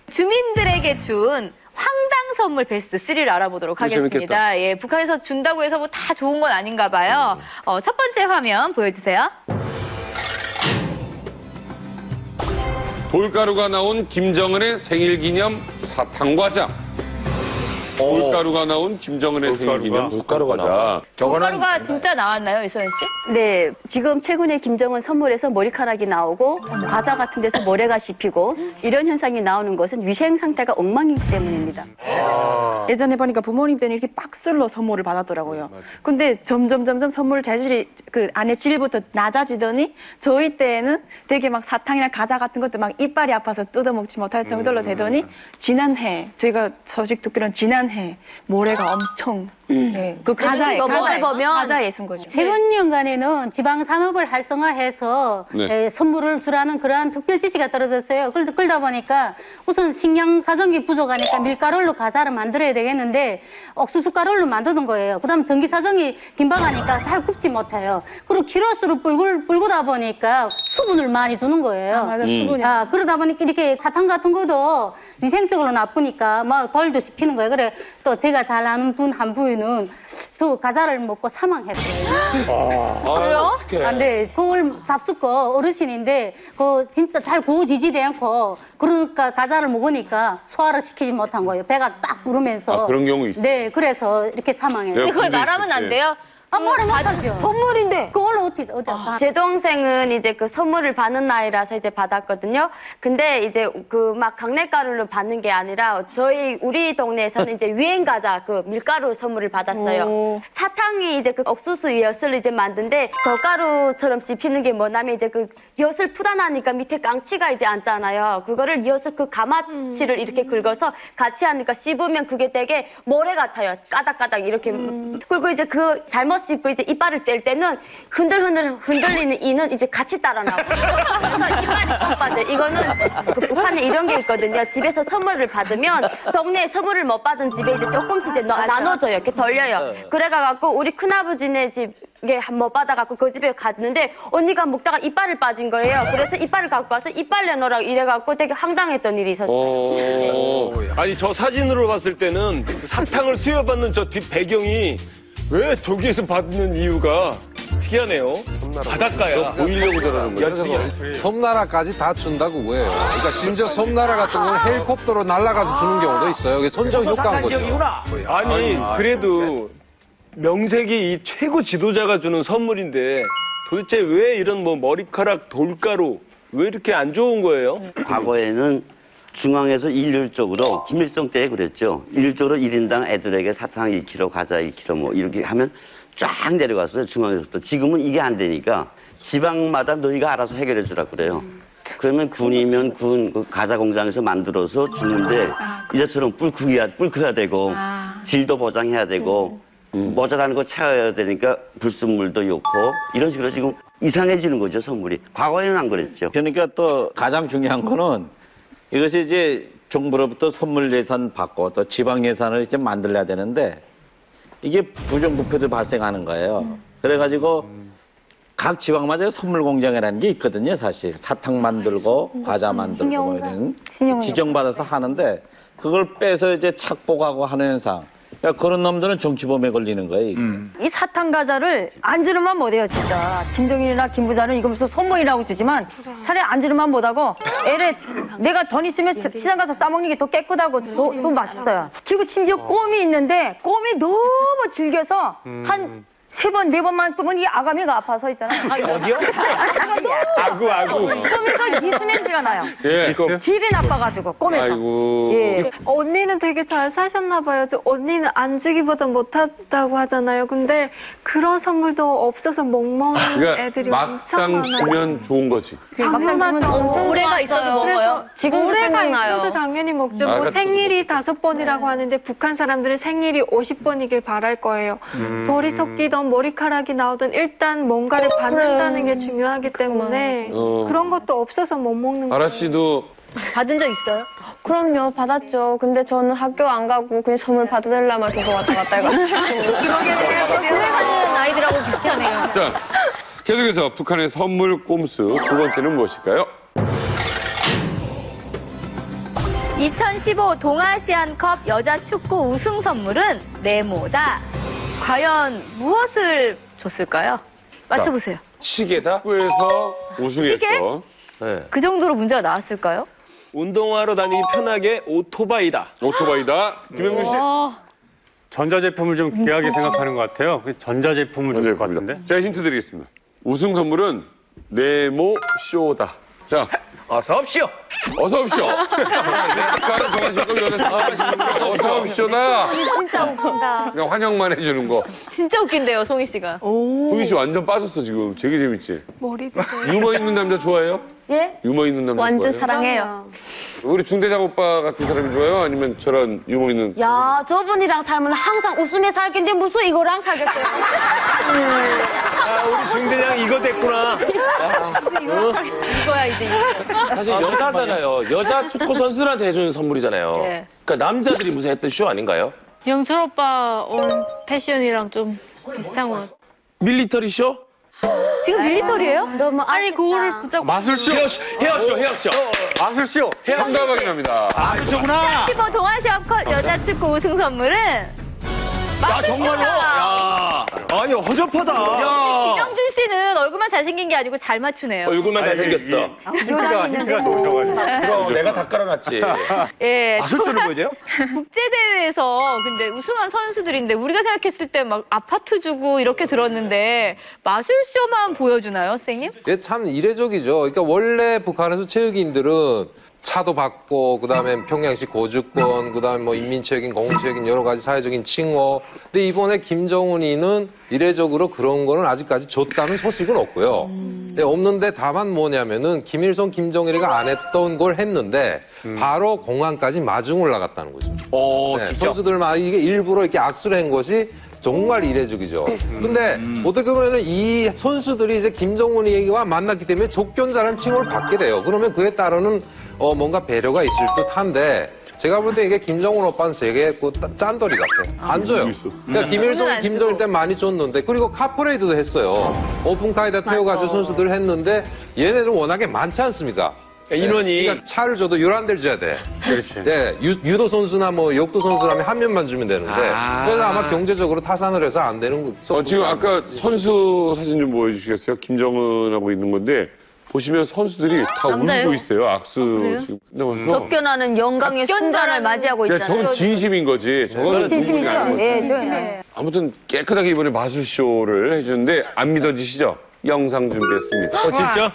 주민들에게 준 황당 선물 베스트 3를 알아보도록 하겠습니다. 재밌겠다. 예, 북한에서 준다고 해서 뭐 다 좋은 건 아닌가 봐요. 첫 번째 화면 보여주세요. 돌가루가 나온 김정은의 생일 기념 사탕과자. 돌가루가 나온 김정은의 생일 기념 사탕과자. 돌가루가 진짜 나왔나요, 이소연 씨? 네, 지금 최근에 김정은 선물에서 머리카락이 나오고 과자 같은 데서 모래가 씹히고 이런 현상이 나오는 것은 위생 상태가 엉망이기 때문입니다. 예전에 보니까 부모님 때는 이렇게 박술로 선물을 받았더라고요. 근데 점점 선물 재질이 그 안에 질부터 낮아지더니 저희 때에는 되게 막 사탕이나 과자 같은 것도 막 이빨이 아파서 뜯어먹지 못할 정도로 되더니 지난해 저희가 소식 듣기로는 지난해 모래가 엄청 그 과자에 과자에 쓴 거죠. 최근 년간에는 지방 산업을 활성화해서 네. 선물을 주라는 그러한 특별 지시가 떨어졌어요. 그러다 보니까 우선 식량 사정이 부족하니까 밀가루로 과자를 만들어야 되겠는데 옥수수 가루로 만드는 거예요. 그다음 전기 사정이 긴박하니까 잘 굽지 못해요. 그리고 키로수로 불구다 보니까 수분을 많이 주는 거예요. 맞아, 수분이. 그러다 보니까 이렇게 사탕 같은 것도 위생적으로 나쁘니까 막 돌도 씹히는 거예요. 그래 또 제가 잘 아는 분 한 분은 저 과자를 먹고 사망했어요. 그래요? 근데 그걸 잡숫고 어르신인데 그 진짜 잘 구워지지도 않고 그러니까 과자를 먹으니까 소화를 시키지 못한 거예요. 배가 딱 부르면서. 그런 경우 있어요. 네, 그래서 이렇게 사망했어요. 근데 그걸 말하면 안 돼요? 말을 못하죠. 선물인데. 그걸 어디 제 동생은 이제 그 선물을 받는 나이라서 이제 받았거든요. 근데 이제 그 막 강냉가루를 받는 게 아니라 우리 동네에서는 이제 유행 과자 그 밀가루 선물을 받았어요. 사탕이 이제 그 옥수수 엿을 이제 만든데 젓가루처럼 씹히는 게 뭐냐면 이제 그 엿을 풀어 나니까 밑에 깡치가 이제 앉잖아요. 그거를 엿을 그 가마치를 이렇게 긁어서 같이 하니까 씹으면 그게 되게 모래 같아요. 까닥까닥 이렇게. 그리고 이제 그 잘못 씹고 이제 이빨을 뗄 때는 흔들리는 이는 이제 같이 따라 나와요. 그래서 이빨이 못 빠져요. 이거는 그 북한에 이런 게 있거든요. 집에서 선물을 받으면 동네에 선물을 못 받은 집에 이제 조금씩 이제 나눠줘요. 이렇게 돌려요. 그래가지고 우리 큰아버지네 집에 못 받아갖고 그 집에 갔는데 언니가 먹다가 이빨을 빠진 거예요. 그래서 이빨을 갖고 와서 이빨 내놓으라고 이래갖고 되게 황당했던 일이 있었어요. 아니 저 사진으로 봤을 때는 사탕을 수여받는 저 뒷 배경이 왜 저기에서 받는 이유가 특이하네요. 바닷가야. 보이려고 저러는 거죠. 섬나라까지 다 준다고 뭐예요. 그러니까 심지어 섬나라 같은 경우는 헬리콥터로 날아가서 주는 경우도 있어요. 이게 선정 효과인 거죠. 아니 그래도 명색이 이 최고 지도자가 주는 선물인데 도대체 왜 이런 뭐 머리카락 돌가루 왜 이렇게 안 좋은 거예요? 과거에는 중앙에서 일률적으로 김일성 때에 그랬죠. 일률적으로 1인당 애들에게 사탕 2kg, 과자 2kg 뭐 이렇게 하면 쫙 내려갔어요. 중앙에서부터. 지금은 이게 안 되니까 지방마다 너희가 알아서 해결해 주라 그래요. 그러면 군이면 그 과자 공장에서 만들어서 주는데 이제처럼 뿔크야 되고 질도 보장해야 되고 모자라는 거 채워야 되니까 불순물도 좋고 이런 식으로 지금 이상해지는 거죠, 선물이. 과거에는 안 그랬죠. 그러니까 또 가장 중요한 거는 이것이 이제 정부로부터 선물 예산 받고 또 지방 예산을 이제 만들어야 되는데 이게 부정부패도 발생하는 거예요. 그래가지고 각 지방마다 선물 공장이라는 게 있거든요, 사실. 사탕 만들고 과자 만들고 뭐 이런 지정받아서 하는데 그걸 빼서 이제 착복하고 하는 현상. 그러니까 그런 놈들은 정치범에 걸리는 거야. 이게. 이 사탕 과자를 안 지르면 못해요, 진짜. 김정일이나 김 부자는 이거 무슨 선물이라고 주지만 차라리 안 지르면 못하고 애를 내가 돈 있으면 시장 가서 싸먹는 게 더 깨끗하고 더 맛있어요. 그리고 심지어 껌이 있는데 껌이 너무 질겨서 한 3번, 4번만 끄면 이 아가미가 아파서 있잖아요. 어디요? 아구. 껌에서 이수 냄새가 나요. 예. 질이 나빠가지고 껌에서. 아이고. 예. 언니는 되게 잘 사셨나 봐요. 언니는 안 주기보다 못하다고 하잖아요. 근데 그런 선물도 없어서 못 먹는 그러니까 애들이 엄청 막상 많아요. 주면 좋은 거지. 당연하죠. 올해가 있어도 먹어요. 지금 올해가 생각나요. 있어도 당연히 먹죠. 아, 뭐 그러니까 생일이 5번이라고 하는데 북한 사람들은 생일이 50번이길 바랄 거예요. 돌이 섞이던 머리카락이 나오던 일단 뭔가를 받는다는 게 중요하기 때문에 그런 것도 없어서 못 먹는 아라 거예요. 씨도 받은 적 있어요? 그럼요, 받았죠. 근데 저는 학교 안 가고 그냥 선물 받으려면 계속 왔다 갔다 해가지고. 후회하는 아이들하고 비슷하네요. 자, 계속해서 북한의 선물 꼼수 두 번째는 무엇일까요? 2015 동아시안컵 여자 축구 우승 선물은 네모다. 과연 무엇을 줬을까요? 맞춰보세요. 시계다. 축구에서 우승했어. 네. 그 정도로 문제가 나왔을까요? 운동하러 다니기 편하게 오토바이다. 오토바이다. 김영준 씨. 전자제품을 좀 귀하게 생각하는 것 같아요. 전자제품을 줄 것 같은데. 제가 힌트 드리겠습니다. 우승 선물은 네모 쇼다. 자, 어서 옵시오. 어서 옵시오. 북한은 동아시안컵 여자 어서 옵시오다. 진짜 웃긴다. 그냥 환영만 해주는 거. 진짜 웃긴데요, 송희 씨가. 송희 씨 완전 빠졌어 지금. 되게 재밌지. 머리 유머 있는 남자 좋아해요? 예? 유머 있는 남자 완전 좋아해요? 사랑해요. 우리 중대장 오빠 같은 사람이 좋아요? 아니면 저런 유머 있는? 야, 저분이랑 살면 항상 웃으며 살 텐데 무슨 이거랑 살겠어요? 아, 우리 중대장 이거 됐구나. 이거야 이제. 사실 여자잖아요. 여자 축구 선수들한테 해주는 선물이잖아요. 네. 그러니까 남자들이 무슨 했던 쇼 아닌가요? 영철 오빠 온 패션이랑 좀 비슷한 것 같아요. 밀리터리 쇼? 지금 밀리터리예요? 너무 아니 그거를 붙잡고 마술쇼? 헤어쇼. 마술쇼. 정답 확인합니다. 마술쇼구나. 2015 동아시안컵 여자 축구 우승 선물은 정말로? 야, 아니 허접하다. 김영준 씨는 얼굴만 잘생긴 게 아니고 잘 맞추네요. 얼굴만 잘생겼어. 힌트가 좋아가지고. 그럼 내가 다 깔아놨지. 예. 마술쇼를 보여줘요? 국제대회에서 근데 우승한 선수들인데 우리가 생각했을 때 막 아파트 주고 이렇게 들었는데 마술쇼만 보여주나요, 선생님? 이게 참 이례적이죠. 그러니까 원래 북한에서 체육인들은 차도 받고 그다음에 평양식 고주권, 그다음에 뭐 인민체육인, 공공체육인 여러 가지 사회적인 칭호. 근데 이번에 김정은이는 이례적으로 그런 거는 아직까지 줬다는 소식은 없고요. 네, 없는데 다만 뭐냐면은 김일성, 김정일이가 안 했던 걸 했는데 바로 공항까지 마중 올라갔다는 거죠. 네, 선수들 막 이게 일부러 이렇게 악수를 한 것이 정말 이례적이죠. 근데 어떻게 보면은 이 선수들이 이제 김정은이와 만났기 때문에 족견자라는 칭호를 받게 돼요. 그러면 그에 따르는 뭔가 배려가 있을 듯한데 제가 볼 때 이게 김정은 오빠는 되게 짠돌이 같아. 안 줘요. 그러니까 김일성, 김정일 때 많이 줬는데 그리고 카프레이드도 했어요. 오픈카에다 태워가지고 선수들 했는데 얘네들은 워낙에 많지 않습니까? 인원이. 그러니까 차를 줘도 유란대를 줘야 돼. 그렇지. 네, 유도 선수나 뭐 역도 선수라면 한 명만 주면 되는데 그래서 아마 경제적으로 타산을 해서 안 되는 거. 지금 아까 선수 사진 좀 보여주시겠어요? 김정은하고 있는 건데 보시면 선수들이 다 남자예요? 울고 있어요. 악수 지금 끝나면서. 쫓겨나는 영광의 순간을 맞이하고 야, 있잖아요. 저건 진심인 거지. 저거는 진심이죠. 진심이 아닌 거지. 예, 진심이에요. 아무튼 깨끗하게 이번에 마술쇼를 해주는데 안 믿어지시죠? 영상 준비했습니다. 진짜?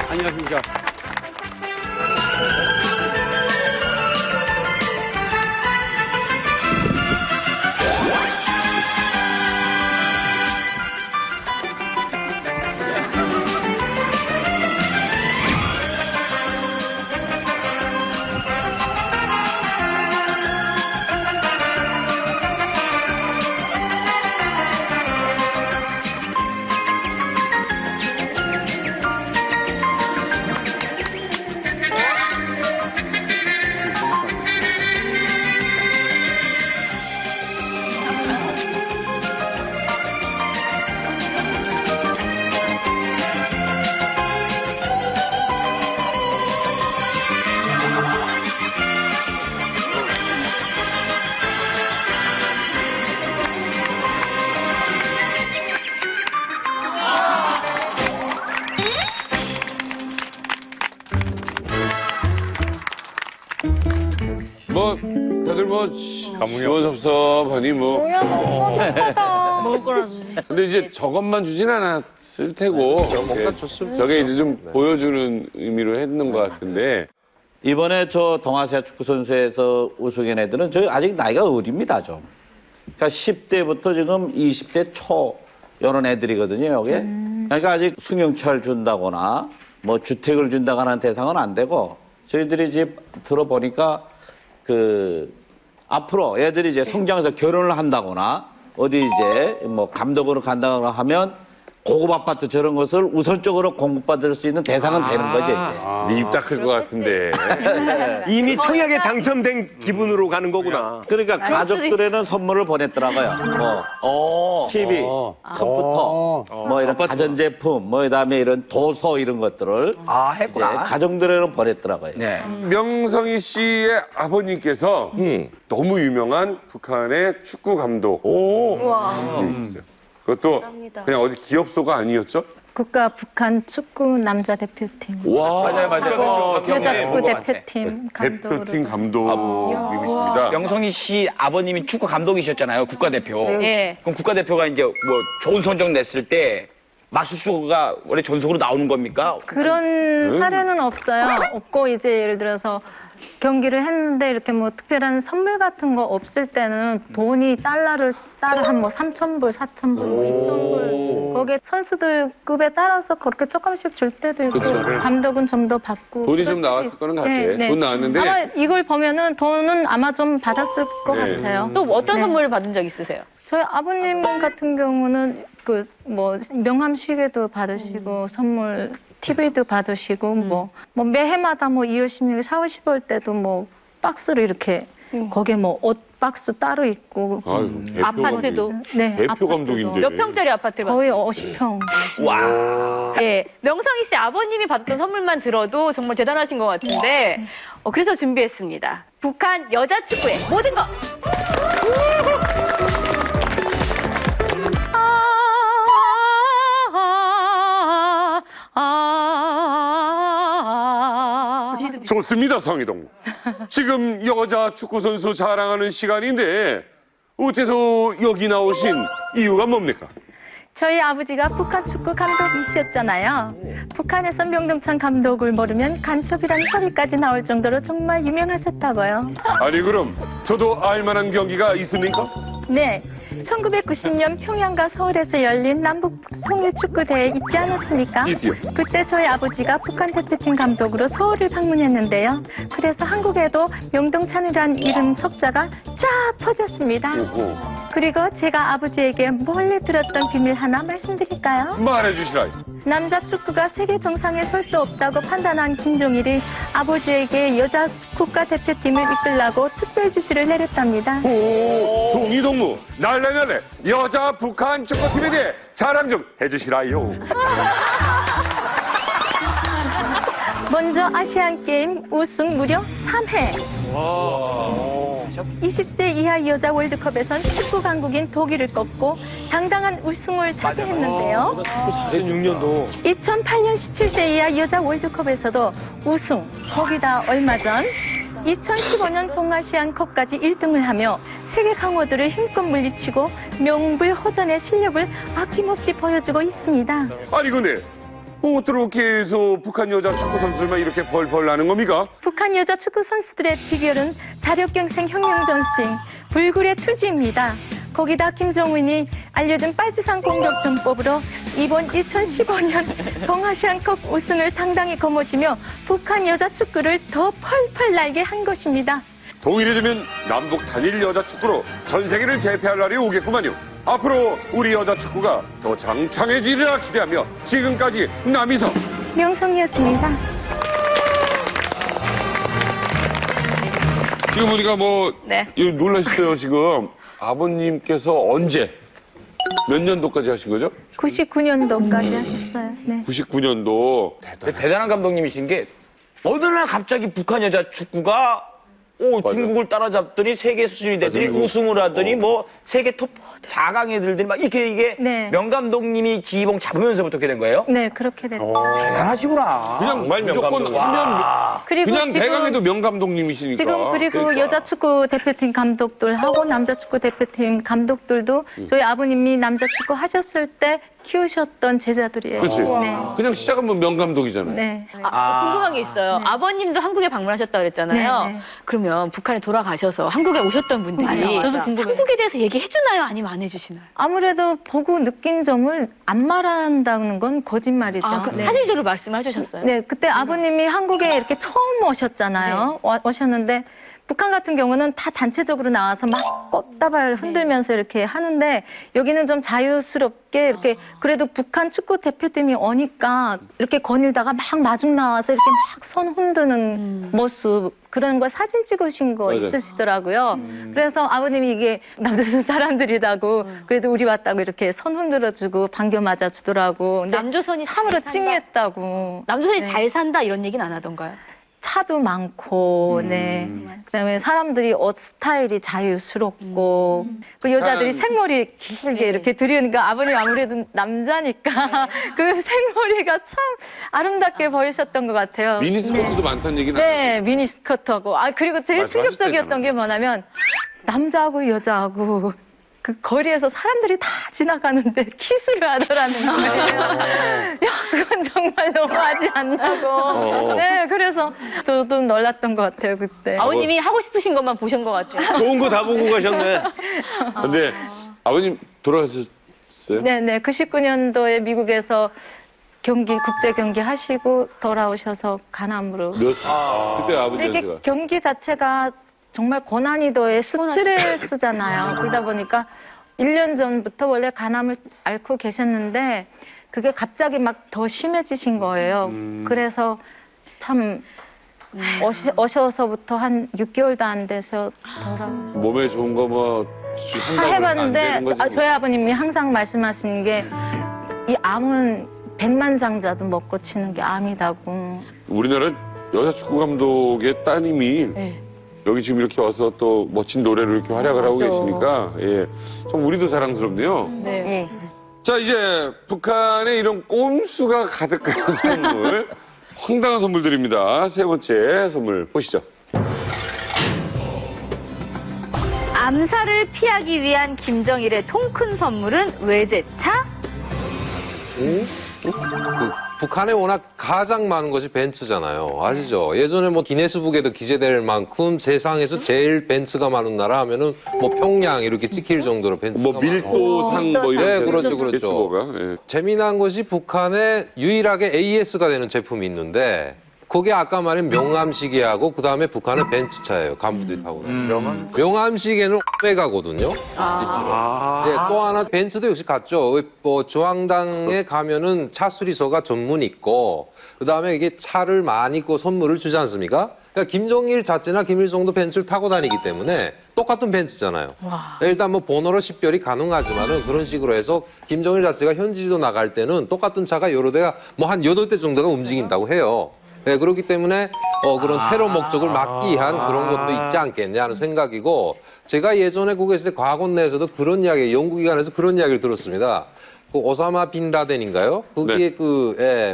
안녕하십니까. 다들 뭐 시원섭섭하니 뭐. 먹을 거라 주지. 근데 이제 저것만 주진 않았을 테고. 뭔가 줬으면 저게 이제 좀 네. 보여주는 의미로 했는 것 같은데. 이번에 저 동아시아 축구 선수에서 우승한 애들은 저 아직 나이가 어립니다 좀. 그러니까 10대부터 지금 20대 초 이런 애들이거든요 여기. 그러니까 아직 승용차를 준다거나 뭐 주택을 준다거나 하는 대상은 안 되고 저희들이 이제 들어보니까 그 앞으로 애들이 이제 성장해서 결혼을 한다거나 어디 이제 뭐 감독으로 간다거나 하면 고급 아파트 저런 것을 우선적으로 공급받을 수 있는 대상은 되는 거지. 네 입 닦을 것 같은데. 이미 청약에 당첨된 기분으로 가는 거구나. 그러니까 가족들에는 선물을 보냈더라고요. 뭐 TV, 컴퓨터, 뭐 이런 가전제품, 뭐 그다음에 이런 도서 이런 것들을 했구나. 이제 가정들에는 보냈더라고요. 명성희 씨의 아버님께서 너무 유명한 북한의 축구 감독. 있어요. 그것도 그냥 어디 기업소가 아니었죠? 국가 북한 축구 남자 대표팀. 와, 맞아요. 여자 축구 대표팀 감독으로. 대표팀 감독님이십니다. 명성희 씨 아버님이 축구 감독이셨잖아요, 국가대표. 예. 그럼 국가대표가 이제 뭐 좋은 성적 냈을 때 마수수가 원래 전속으로 나오는 겁니까? 그런 사례는 없어요. 없고 이제 예를 들어서 경기를 했는데 이렇게 뭐 특별한 선물 같은 거 없을 때는 돈이 달러를 한 뭐 3,000불, 4,000불, 2,000불 거기에 선수들 급에 따라서 그렇게 조금씩 줄 때도 있고 감독은 좀 더 받고 돈이 좀 나왔을 거는 같아. 돈 나왔는데. 아마 이걸 보면은 돈은 아마 좀 받았을 것 같아요. 또 어떤 선물을 받은 적 있으세요? 저희 아버님 같은 경우는 그 뭐 명함 시계도 받으시고 선물 TV도 받으시고 뭐 매해마다 뭐 2월 16일, 4월 15일 때도 뭐 박스를 이렇게 거기에 뭐 옷 박스 따로 있고 아파트도 네, 대표 아파트도. 감독인데. 몇 평짜리 아파트를 거의 받으셨어요? 50평. 와. 예, 명성희 씨 아버님이 받았던 선물만 들어도 정말 대단하신 것 같은데, 그래서 준비했습니다. 북한 여자 축구의 모든 것. 좋습니다, 성희동. 지금 여자 축구 선수 자랑하는 시간인데 어째서 여기 나오신 이유가 뭡니까? 저희 아버지가 북한 축구 감독이셨잖아요. 북한에서 명동찬 감독을 모르면 간첩이라는 소리까지 나올 정도로 정말 유명하셨다고요. 아니 그럼 저도 알만한 경기가 있습니까? 네. 1990년 평양과 서울에서 열린 남북 통일 축구 대회 있지 않았습니까? 있지요. 그때 저희 아버지가 북한 대표팀 감독으로 서울을 방문했는데요. 그래서 한국에도 명동찬이라는 이름 석자가 쫙 퍼졌습니다. 그리고 제가 아버지에게 몰래 들었던 비밀 하나 말씀드릴까요? 말해주시라. 남자 축구가 세계 정상에 설 수 없다고 판단한 김종일이 아버지에게 여자 국가대표팀을 이끌라고 특별 지시를 내렸답니다. 동이동무 날래날래 여자 북한 축구팀에 대해 자랑 좀 해주시라요. 먼저 아시안게임 우승 무려 3회. 20세 이하 여자 월드컵에선 축구 강국인 독일을 꺾고 당당한 우승을 차지했는데요. 2006년도. 2008년 17세 이하 여자 월드컵에서도 우승. 거기다 얼마 전 2015년 동아시안컵까지 1등을 하며 세계 강호들을 힘껏 물리치고 명불허전의 실력을 아낌없이 보여주고 있습니다. 아니 근데 어떻게 해서 북한 여자 축구 선수들만 이렇게 벌벌 나는 겁니까? 북한 여자 축구 선수들의 비결은 자력경생 혁명전승, 불굴의 투지입니다. 거기다 김정은이 알려준 빨치산 공격전법으로 이번 2015년 동아시안컵 우승을 당당히 거머쥐며 북한 여자 축구를 더 펄펄 날게 한 것입니다. 동일이 되면 남북 단일 여자 축구로 전 세계를 제패할 날이 오겠구만요. 앞으로 우리 여자 축구가 더 장창해지리라 기대하며 지금까지 남이성 명성이었습니다. 지금 우리가 뭐 놀라셨어요. 지금 아버님께서 언제 몇 년도까지 하신 거죠? 99년도까지 하셨어요. 네. 99년도 대단한 감독님이신 게 어느 날 갑자기 북한 여자 축구가 중국을 따라잡더니 세계 수준이 되더니 우승을 하더니 뭐 세계 톱 4강에 들더니 막 이렇게 이게 명감독님이 기봉 잡으면서부터 그렇게 된 거예요? 네, 그렇게 됐어요. 대단하시구나. 그냥 무조건 하면 그리고 그냥 지금- 대강에도 명감독님이시니까. 지금 그리고 그러니까. 여자 축구 대표팀 감독들하고 남자 축구 대표팀 감독들도 저희 아버님이 남자 축구 하셨을 때 키우셨던 제자들이에요. 그렇지. 네. 그냥 시작하면 명감독이잖아요. 네. 궁금한 게 있어요. 아버님도 한국에 방문하셨다 그랬잖아요. 네, 네. 그러면 북한에 돌아가셔서 한국에 오셨던 분들이 맞아. 한국에 대해서 얘기해 주나요? 아니면 안 해주시나요? 아무래도 보고 느낀 점을 안 말한다는 건 거짓말이죠. 그럼 사실대로 말씀해 주셨어요? 네, 그때 아버님이 한국에 이렇게 처음 오셨잖아요. 오셨는데 북한 같은 경우는 다 단체적으로 나와서 막 꽃다발 흔들면서 이렇게 하는데 여기는 좀 자유스럽게 이렇게 그래도 북한 축구 대표팀이 오니까 이렇게 거닐다가 막 마중 나와서 이렇게 막 손 흔드는 모습 그런 거 사진 찍으신 거 맞아요. 있으시더라고요. 그래서 아버님이 이게 남조선 사람들이라고 그래도 우리 왔다고 이렇게 손 흔들어주고 반겨 맞아주더라고. 근데 남조선이 참으로 잘 산다? 찡했다고. 남조선이 네. 잘 산다 이런 얘기는 안 하던가요? 차도 많고, 네. 그다음에 사람들이 옷 스타일이 자유스럽고, 그 여자들이 생머리 길게 이렇게 들이우니까 아버님 아무래도 남자니까 그 생머리가 참 아름답게 보이셨던 것 같아요. 미니스커트도 많다는 얘기는 네, 미니스커트하고. 그리고 제일 말씀하실 충격적이었던 게 뭐냐면, 남자하고 여자하고 그 거리에서 사람들이 다 지나가는데 키스를 하더라는 거예요. 야, 그건 정말 너무하지 않냐고. 네, 그래서 저도 놀랐던 것 같아요, 그때. 아버님이 하고 싶으신 것만 보신 것 같아요. 좋은 거 다 보고 가셨네. 근데 아버님 돌아가셨어요? 네네. 99년도에 미국에서 국제 경기 하시고 돌아오셔서 가남으로. 그때 아버지 이게 연세가. 경기 자체가 정말 고난이도의 스트레스잖아요. 그러다 보니까 1년 전부터 원래 간암을 앓고 계셨는데 그게 갑자기 막 더 심해지신 거예요. 그래서 참 오셔서부터 한 6개월도 안 돼서 돌아오셨어요. 몸에 좋은 거 뭐 다 한다고 안 해봤는데 되는 거지. 뭐. 저희 아버님이 항상 말씀하시는 게 이 암은 백만장자도 못 고치는 게 암이다고. 우리나라 여자 축구 감독의 따님이 여기 지금 이렇게 와서 또 멋진 노래로 이렇게 활약을 하고 맞아. 계시니까 예, 참 우리도 자랑스럽네요. 네. 자 이제 북한의 이런 꼼수가 가득한 선물, 황당한 선물 드립니다. 세 번째 선물 보시죠. 암살을 피하기 위한 김정일의 통큰 선물은 외제차? 북한에 워낙 가장 많은 것이 벤츠잖아요. 아시죠? 예전에 뭐 기네스북에도 기재될 만큼 세상에서 제일 벤츠가 많은 나라 하면은 뭐 평양 이렇게 찍힐 정도로 벤츠가 뭐 밀도상 뭐 이런 네, 데는 그렇죠, 그렇죠. 벤츠버가, 예. 재미난 것이 북한에 유일하게 AS가 되는 제품이 있는데 그게 아까 말한 명암시계하고 그다음에 북한은 벤츠차예요. 간부들이 타고 다니는. 명암시계는 오메가거든요. 네, 또 하나 벤츠도 역시 같죠. 뭐 중앙당에 가면은 차 수리소가 전문 있고 그다음에 이게 차를 많이 있고 선물을 주지 않습니까? 그러니까 김정일 자체나 김일성도 벤츠를 타고 다니기 때문에 똑같은 벤츠잖아요. 일단 뭐 번호로 식별이 가능하지만은 그런 식으로 해서 김정일 자체가 현지지도 나갈 때는 똑같은 차가 여러 대가 뭐 한 8대 정도가 움직인다고 해요. 네, 그렇기 때문에 그런 테러 목적을 막기 위한 그런 것도 있지 않겠냐는 생각이고 제가 예전에 거기 있을 때 과학원 내에서도 그런 이야기, 연구기관에서 그런 이야기를 들었습니다. 그 오사마 빈 라덴인가요? 그게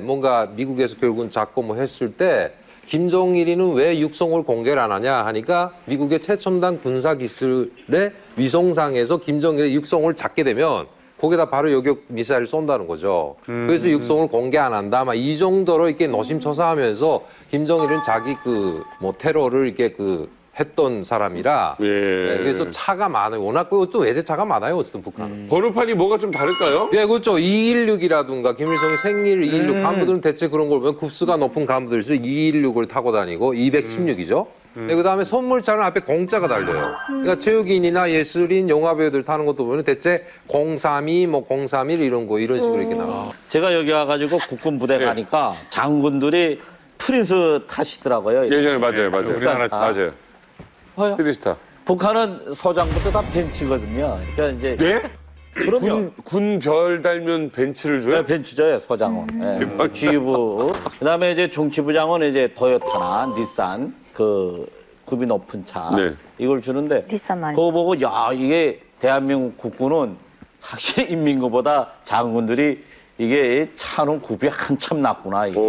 뭔가 미국에서 결국은 잡고 뭐 했을 때 김정일이는 왜 육성을 공개를 안 하냐 하니까 미국의 최첨단 군사 기술의 위성상에서 김정일의 육성을 잡게 되면 거기다 바로 요격 미사일을 쏜다는 거죠. 그래서 육성을 공개 안 한다. 막 이 정도로 이렇게 노심초사하면서 김정일은 자기 뭐 테러를 이렇게 했던 사람이라. 네, 그래서 차가 많아요. 워낙 또 외제차가 많아요. 어쨌든 북한은. 번호판이 뭐가 좀 다를까요? 네, 그렇죠. 216이라든가 김일성의 생일 216 간부들은 대체 그런 걸 보면 급수가 높은 간부들일수 216을 타고 다니고 216이죠. 네, 그다음에 선물차는 앞에 공짜가 달려요. 그러니까 체육인이나 예술인, 영화배우들 타는 것도 보면 대체 032, 뭐 031 이런 거 이런 식으로 이렇게 나와요. 제가 여기 와가지고 국군 부대 가니까 장군들이 프린스 타시더라고요. 예전에 맞아요. 우리나라 맞아요. 스리스타. 북한은 서장부터 다 벤츠거든요. 그러니까 이제 그럼요. 군별 달면 벤츠를 줘요? 네, 벤츠죠, 서장은. 지휘부. 그다음에 이제 정치부장은 이제 토요타나 닛산, 굽이 높은 차 네. 이걸 주는데 비싼 말. 그거 보고 야 이게 대한민국 국군은 확실히 인민군보다 장군들이 이게 차는 굽이 한참 낮구나 이게.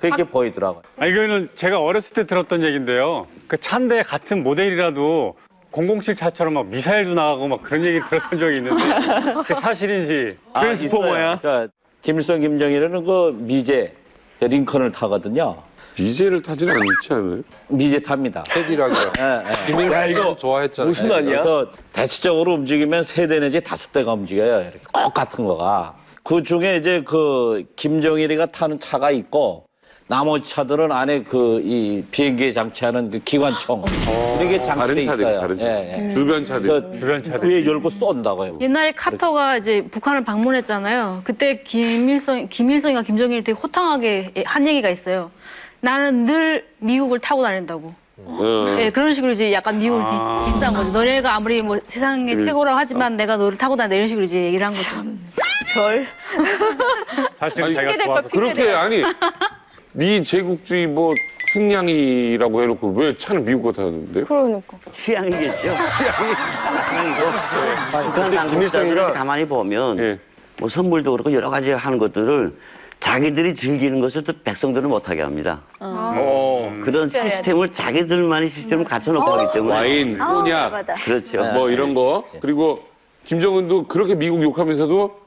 그렇게 보이더라고요. 아, 이거는 제가 어렸을 때 들었던 얘기인데요. 그 차인데 같은 모델이라도 007 차처럼 막 미사일도 나가고 막 그런 얘기 들었던 적이 있는데 그게 사실인지. 트랜스포머야? 그러니까 김일성, 김정일은 그 미제 링컨을 타거든요. 미제를 타지는 않지 않아요? 미제 탑니다. 헤비라고요. 야, 이거 좋아했잖아요. 무슨 아니야? 그래서 대체적으로 움직이면 3대 내지 5대가 움직여요. 이렇게 똑같은 거가. 그 중에 이제 그 김정일이가 타는 차가 있고 나머지 차들은 안에 그 이 비행기에 장치하는 그 기관총 이런 게 장치돼 다른 차들이 있어요. 다른 차. 예, 예. 주변 차들. 그래서 주변 차들. 위에 열고 쏜다고요. 옛날에 카터가 이제 북한을 방문했잖아요. 그때 김일성이가 김정일이 되게 호탕하게 한 얘기가 있어요. 나는 늘 미국을 타고 다닌다고. 네, 그런 식으로 이제 약간 미국을 디스한 거죠. 너네가 아무리 뭐 세상의 최고라고 하지만 내가 너를 타고 다닌다 이런 식으로 이제 얘기를 한 거죠. 별. 사실 아니, 자기가 좋아서. 그렇게 아니 미 제국주의 뭐 승냥이라고 해놓고 왜 차는 미국 거 타는데요? 그러니까. 취향이겠죠. 북한 김일성이가- 당국자들은 가만히 보면 뭐 선물도 그렇고 여러 가지 하는 것들을 자기들이 즐기는 것을 또 백성들은 못하게 합니다. 그런 시스템을 자기들만의 시스템을 갖춰놓고 하기 때문에 와인, 꼬냑, 그렇죠. 뭐 이런 거. 그리고 김정은도 그렇게 미국 욕하면서도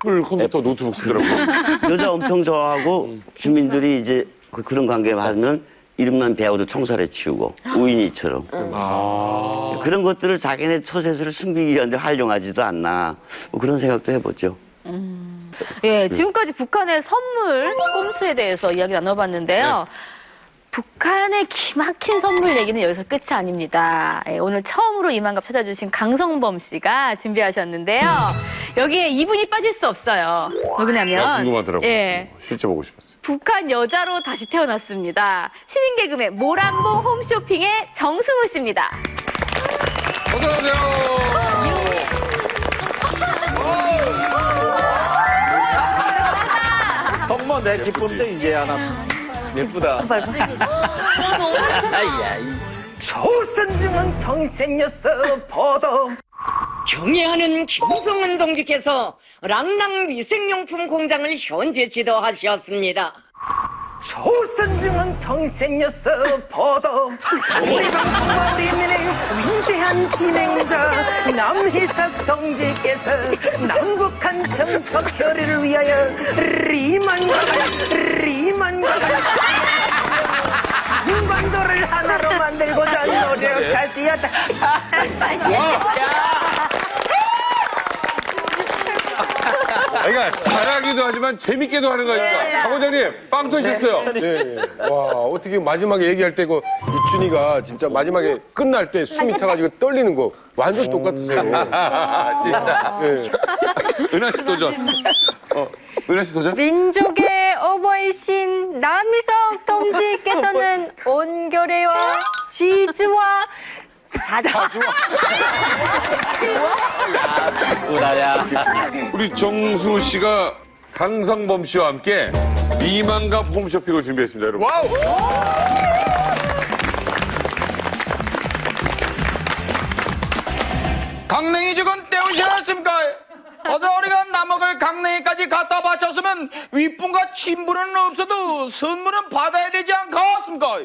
애플 컴퓨터 노트북 쓰더라고요. 여자 엄청 좋아하고 주민들이 이제 그런 관계 하면 이름만 배워도 청살에 치우고 우인이처럼 그런 것들을 자기네 처세술을 숨기기 위한 데 활용하지도 않나 뭐 그런 생각도 해보죠. 예, 지금까지 북한의 선물 꼼수에 대해서 이야기 나눠봤는데요. 북한의 기막힌 선물 얘기는 여기서 끝이 아닙니다. 예, 오늘 처음으로 이만갑 찾아주신 강성범 씨가 준비하셨는데요. 여기에 이분이 빠질 수 없어요. 누구냐면 궁금하더라고요. 예, 실제 보고 싶었어요. 북한 여자로 다시 태어났습니다. 신인 개그맨 모란봉 홈쇼핑의 정승우 씨입니다. 어서오세요. 정말 내 기쁨도 이제 하나 예쁘다. 아이야, 조선중은 평생였어 보도 경애하는 김성은 동지께서 랑랑 위생용품 공장을 현재 지도하셨습니다. 조선중은 평생였어 보도 우리 방송 어린이의 위대한 진행자 남희석 동지께서 남북한 평화 결의를 위하여 리만과 한반도를 하나로 만들고자 노력하시었다. 그러니까 잘하기도 하지만 재밌게도 하는 거니까. 박 원장님 빵 터지셨어요. 네. 와 어떻게 마지막에 얘기할 때 그 이춘희가 진짜 마지막에 끝날 때 숨이 차가지고 떨리는 거 완전 똑같으세요. 진짜. 네. 은하 씨 도전. 은하 씨 도전. 민족의 어버이신 남희석 동지께서는 온결의와 지주와 우리 정승우 씨가 강성범 씨와 함께 미만갑 홈쇼핑을 준비했습니다, 여러분. 강냉이 죽은 때우시었습니까? 어제 우리가 나먹을 강냉이까지 갖다 바쳤으면 윗분과 친분은 없어도 선물은 받아야 되지 않겠습니까?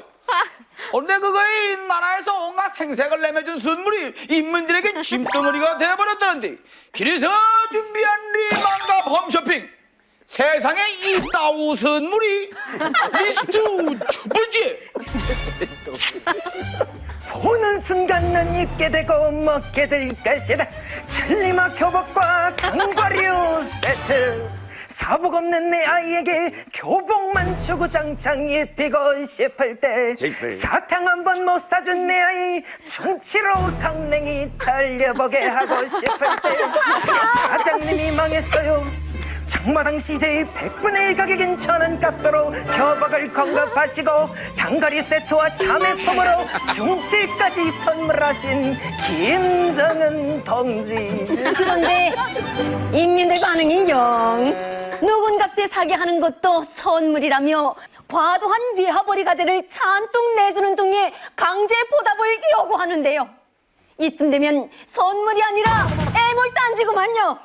그런데 그거이 나라에서 온갖 생색을 내매준 선물이 인민들에게 짐덩어리가 되어버렸다는데 그래서 준비한 리만갑 홈쇼핑 세상에 이따우 선물이 리스트 첫 번째 보는 순간 난 입게 되고 먹게 될 것이다. 찰리마 교복과 강과류 세트 사복 없는 내 아이에게 교복만 주구장창 입히고 싶을 때 사탕 한 번 못 사준 내 아이 정치로 강냉이 달려보게 하고 싶을 때 사장님이 망했어요. 장마당 시세의 100분의 1 가격인 1,000원 값으로 교복을 공급하시고 단거리 세트와 참외품으로 중치까지 선물하신 김정은 동지. 그런데 인민들 반응이 영. 누군 값에 사게 하는 것도 선물이라며 과도한 위화벌이 가대를 잔뜩 내주는 등의 강제 보답을 요구하는데요. 이쯤 되면 선물이 아니라 애물단지구만요.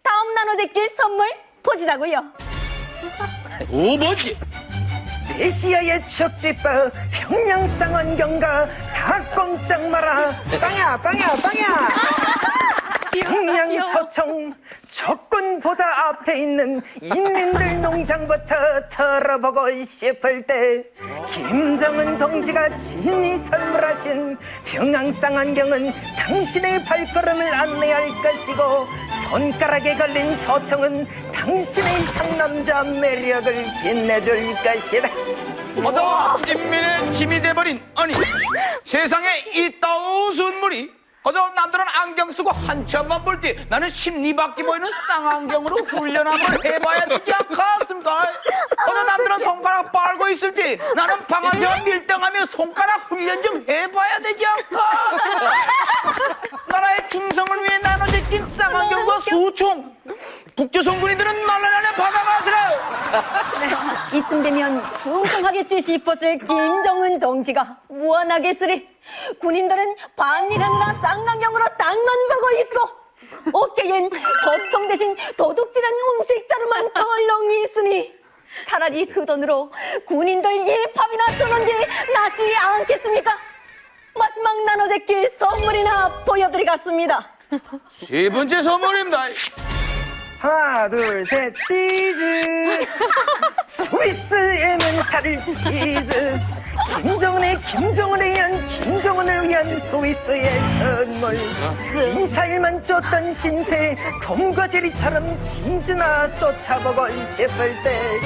다음 나눠제낄 선물 보시라고요. 오버지. 메시아의 척지바 평양쌍 안경가 다 꼼짝 마라. 빵야 빵야 빵야. 평양 서청 적군보다 앞에 있는 인민들 농장부터 털어보고 싶을 때 김정은 동지가 친히 선물하신 평양쌍 안경은 당신의 발걸음을 안내할 것이고 손가락에 걸린 서청은 당신의 상남자 매력을 빛내줄 것이다. 어서 인민의 짐이 돼버린 아니 세상에 이따오 선물이 어서 남들은 안경 쓰고 한참만 볼 때 나는 심리밖에 보이는 쌍안경으로 훈련 한번 해봐야 되지 않겠습니까? 어서 남들은 손가락 빨고 있을 때 나는 방아쇠와 밀당하며 손가락 훈련 좀 해봐야 되지 않까? 나라의 충성을 위해 나눠제낀 쌍안경과 수총 북조선 군인들은 말라나려 받아가시라. 이쯤 되면 충성하겠지 싶었을 김정은 동지가 무한하게 쓰리. 군인들은 반일하느라 쌍안경으로 땅만 보고 있고 어깨엔 서청 대신 도둑질한 음식자루만 덜렁이 있으니 차라리 그 돈으로 군인들 예팝이나 쓰는 게 낫지 않겠습니까? 마지막 나눠제낄 선물이나 보여드리겠습니다. 세 번째 선물입니다. 하나 둘 셋 치즈. 스위스 에멘탈 치즈. 김정은을 위한 스위스의 선물. 미사일만 쫓던 신세 톰과제리처럼 치즈나 쫓아보고 싶을 때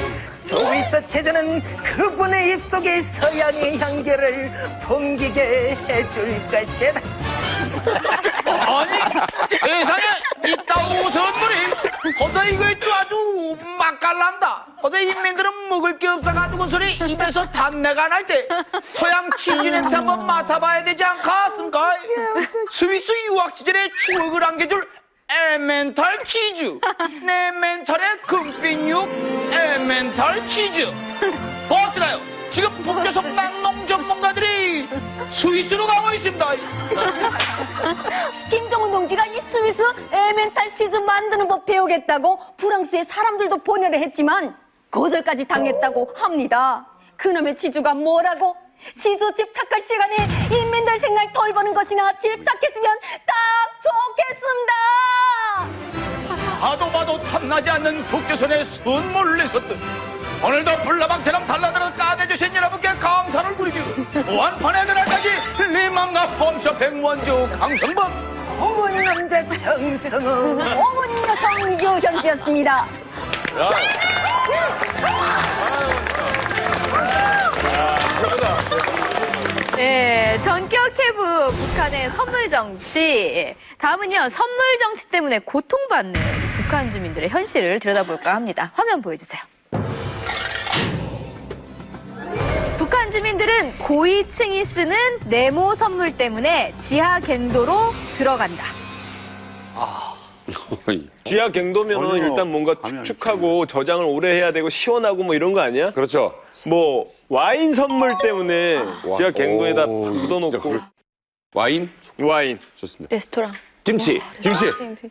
스위스 체제는 그분의 입속에 서양의 향기를 풍기게 해줄 것이다. 아니 세상에 이따오 선물이 어서 이걸 또 아주 맛깔난다. 어서 인민들은 먹을 게 없어가지고 소리 입에서 단내가 날 때 서양 치즈 냄새 한번 맡아봐야 되지 않겠습니까? 스위스 유학 시절의 추억을 안겨줄 에멘탈 치즈. 내 멘탈의 금빛 육 에멘탈 치즈. 보았나요? 지금 북조선 낙농 전문가들이 스위스로 가고 있습니다. 김정은 동지가 이 스위스 에멘탈 치즈 만드는 법 배우겠다고 프랑스의 사람들도 번역을 했지만 거절까지 당했다고 합니다. 그놈의 치즈가 뭐라고? 치즈 집착할 시간에 인민들 생각 덜 버는 것이나 집착했으면 딱 좋겠습니다. 봐도 봐도 탐나지 않는 북조선의 선물을 내섰듯 오늘도 불나방처럼 달라들어 까대주신 여러분께 감사를 드리고 무한판에 들어가기 리망과 홈쇼핑 원조 강성범 어머니 남자 정승우 어머니 여성 유현지였습니다. 네, 전격 해부 북한의 선물 정치. 다음은요, 선물 정치 때문에 고통받는 북한 주민들의 현실을 들여다볼까 합니다. 화면 보여주세요. 북한 주민들은 고위층이 쓰는 네모 선물 때문에 지하 갱도로 들어간다. 지하 갱도면은 일단 뭔가 축축하고 저장을 오래 해야 되고 시원하고 뭐 이런 거 아니야? 그렇죠. 뭐 와인 선물 때문에 지하 갱도에다 묻어놓고. 와인? 좋습니다. 레스토랑. 김치.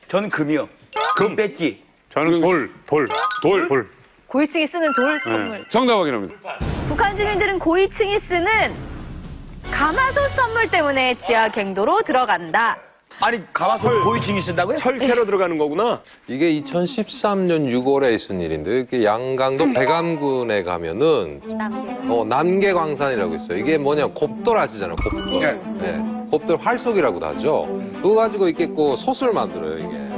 저는 금이요. 금 배지. 저는 돌. 고위층이 쓰는 돌 선물. 정답 확인합니다. 북한 주민들은 고위층이 쓰는 가마솥 선물 때문에 지하 갱도로 들어간다. 아니 가마솥 고위층이 쓴다고요? 철캐로 들어가는 거구나. 이게 2013년 6월에 있은 일인데 이렇게 양강도 백안군에 가면은 난계광산이라고 있어요. 이게 뭐냐 곱돌 아시잖아요. 곱돌. 네. 곱돌 활속이라고도 하죠. 그거 가지고 이렇게 솥을 만들어요.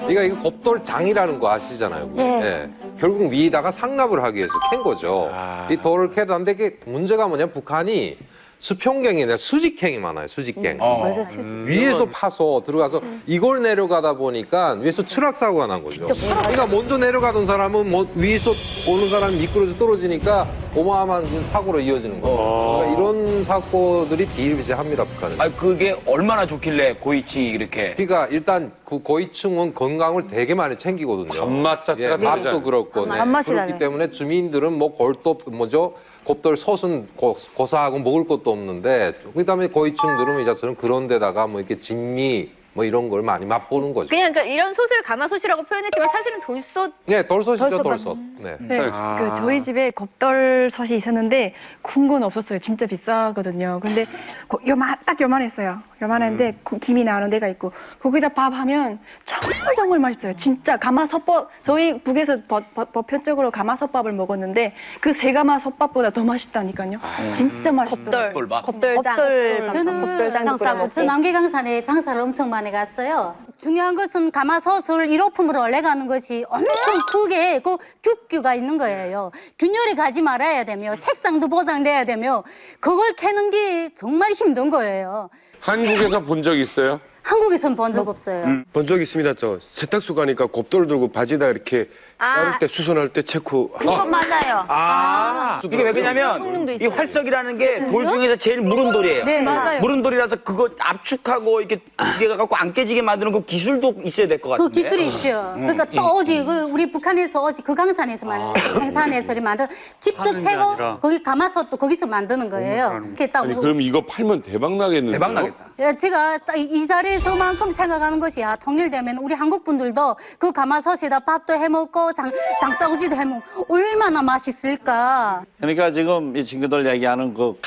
이게 곱돌장이라는 거 아시잖아요. 네. 결국 위에다가 상납을 하기 위해서 캔 거죠. 이 돌을 캐도 안 되게 문제가 뭐냐 북한이 수평갱이 아니라 수직갱이 많아요. 수직갱. 위에서 파서 들어가서 이걸 내려가다 보니까 위에서 추락사고가 난 거죠. 그러니까 먼저 내려가던 사람은 위에서 오는 사람이 미끄러져 떨어지니까 어마어마한 사고로 이어지는 거예요. 그러니까 이런 사고들이 비일비재합니다, 북한은. 아, 그게 얼마나 좋길래 고위층이 이렇게. 그러니까 일단 그 고위층은 건강을 되게 많이 챙기거든요. 밥맛 자체가 밥도 다르잖아요. 그렇고. 네. 밥맛이 그렇기 다르네. 때문에 주민들은 뭐 곱돌 솥은 고사하고 먹을 것도 없는데, 그다음에 고위층들은 이제처럼 그런 데다가 뭐 이렇게 진미 뭐 이런 걸 많이 맛보는 거죠. 그냥 그러니까 이런 솥을 가마솥이라고 표현했지만 사실은 돌솥. 네, 돌솥이죠, 돌솥. 네. 네, 그 저희 집에 곱돌솥이 있었는데 구운 건 없었어요. 진짜 비싸거든요. 근데 딱 요만했어요. 요만했는데 김이 나오는 데가 있고 거기다 밥 하면 정말 맛있어요. 진짜 가마솥밥. 저희 북에서 보편적으로 가마솥밥을 먹었는데 그 새가마솥밥보다 더 맛있다니까요. 진짜 맛있어요. 곱돌장. 저 남계강산에 장사를 엄청 많이 갔어요. 중요한 것은 가마솥을 1호품으로 올려가는 것이 엄청 크게 그 규규가 있는 거예요. 균열이 가지 말아야 되며 색상도 보장돼야 되며 그걸 캐는 게 정말 힘든 거예요. 한국에서 본 적 있어요? 한국에선 본 적 없어요. 본 적 있습니다. 저 세탁소 가니까 곱돌 들고 바지다 이렇게 자를 때 수선할 때 체크. 그거 맞아요. 이게 왜 그러냐면 이 활석이라는 게 돌 중에서 제일 무른 돌이에요. 네, 맞아요. 무른 돌이라서 그거 압축하고 이렇게 기계가 갖고 안 깨지게 만드는 그 기술도 있어야 될 것 같은데. 그 기술이 있죠. 그러니까 또 어지 우리 북한에서 어지 그 강산에서 생산해서 만든 직접 하는 게 캐고 아니라. 거기 가마솥도 거기서 만드는 거예요. 이렇게 딱 아니, 그럼 이거 팔면 대박 나겠는데요? 대박 나겠다. 예, 제가 이 자리에서만큼 생각하는 것이야. 통일되면 우리 한국 분들도 그 가마솥에다 밥도 해먹고 장사오지도 해먹고 얼마나 맛있을까. 그러니까 지금 이 친구들 얘기하는 그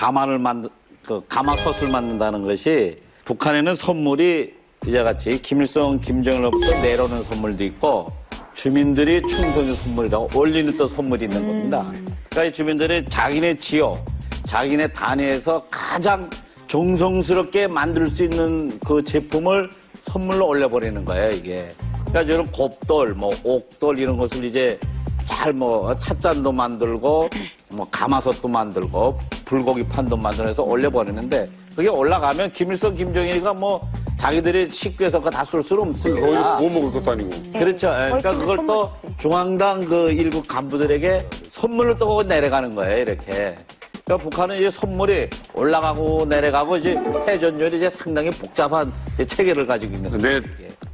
가마솥을 만든다는 것이 북한에는 선물이 이제같이 김일성, 김정일로부터 내려오는 선물도 있고 주민들이 충성의 선물이라고 올리는 또 선물이 있는 겁니다. 그러니까 이 주민들이 자기네 지역, 자기네 단위에서 가장 정성스럽게 만들 수 있는 그 제품을 선물로 올려버리는 거예요, 이게. 그러니까 저런 곱돌, 뭐 옥돌 이런 것을 이제 잘 뭐 찻잔도 만들고 뭐 가마솥도 만들고 불고기 판도 만들어서 올려버리는데 그게 올라가면 김일성, 김정일이가 뭐 자기들이 식구에서 그거 다 쏠 수는 없으니까. 뭐 먹을 것도 아니고. 그렇죠. 그러니까 그걸 또 중앙당 그 일부 간부들에게 선물로 또 내려가는 거예요, 이렇게. 그러니까 북한은 이제 선물이 올라가고 내려가고 이제 회전율이 이제 상당히 복잡한 체계를 가지고 있는 거예요. 근데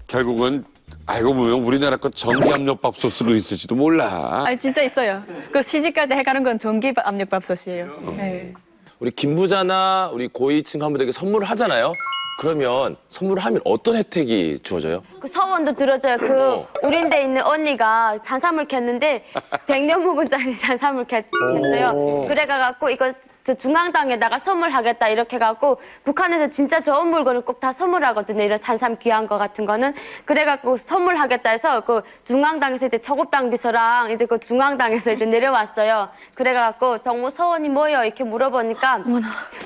결국은 알고 보면 우리나라 거 전기압력밥솥으로 있을지도 몰라. 아 진짜 있어요. 그 시집갈 때 해가는 건 전기 압력밥솥이에요. 네. 우리 김부자나 우리 고위층 간부들에게 선물을 하잖아요. 그러면 선물을 하면 어떤 혜택이 주어져요? 그 서원도 들어줘요. 그 우린데 있는 언니가 산삼을 캤는데 100년 묵은짜리 산삼을 캤어요. 그래가갖고 이거 저 중앙당에다가 선물하겠다 이렇게 해갖고 북한에서 진짜 좋은 물건을 꼭 다 선물하거든요. 이런 산삼 귀한 거 같은 거는. 그래갖고 선물하겠다 해서 그 중앙당에서 이제 초급당 비서랑 이제 그 중앙당에서 이제 내려왔어요. 그래갖고 정모 서원이 뭐예요? 이렇게 물어보니까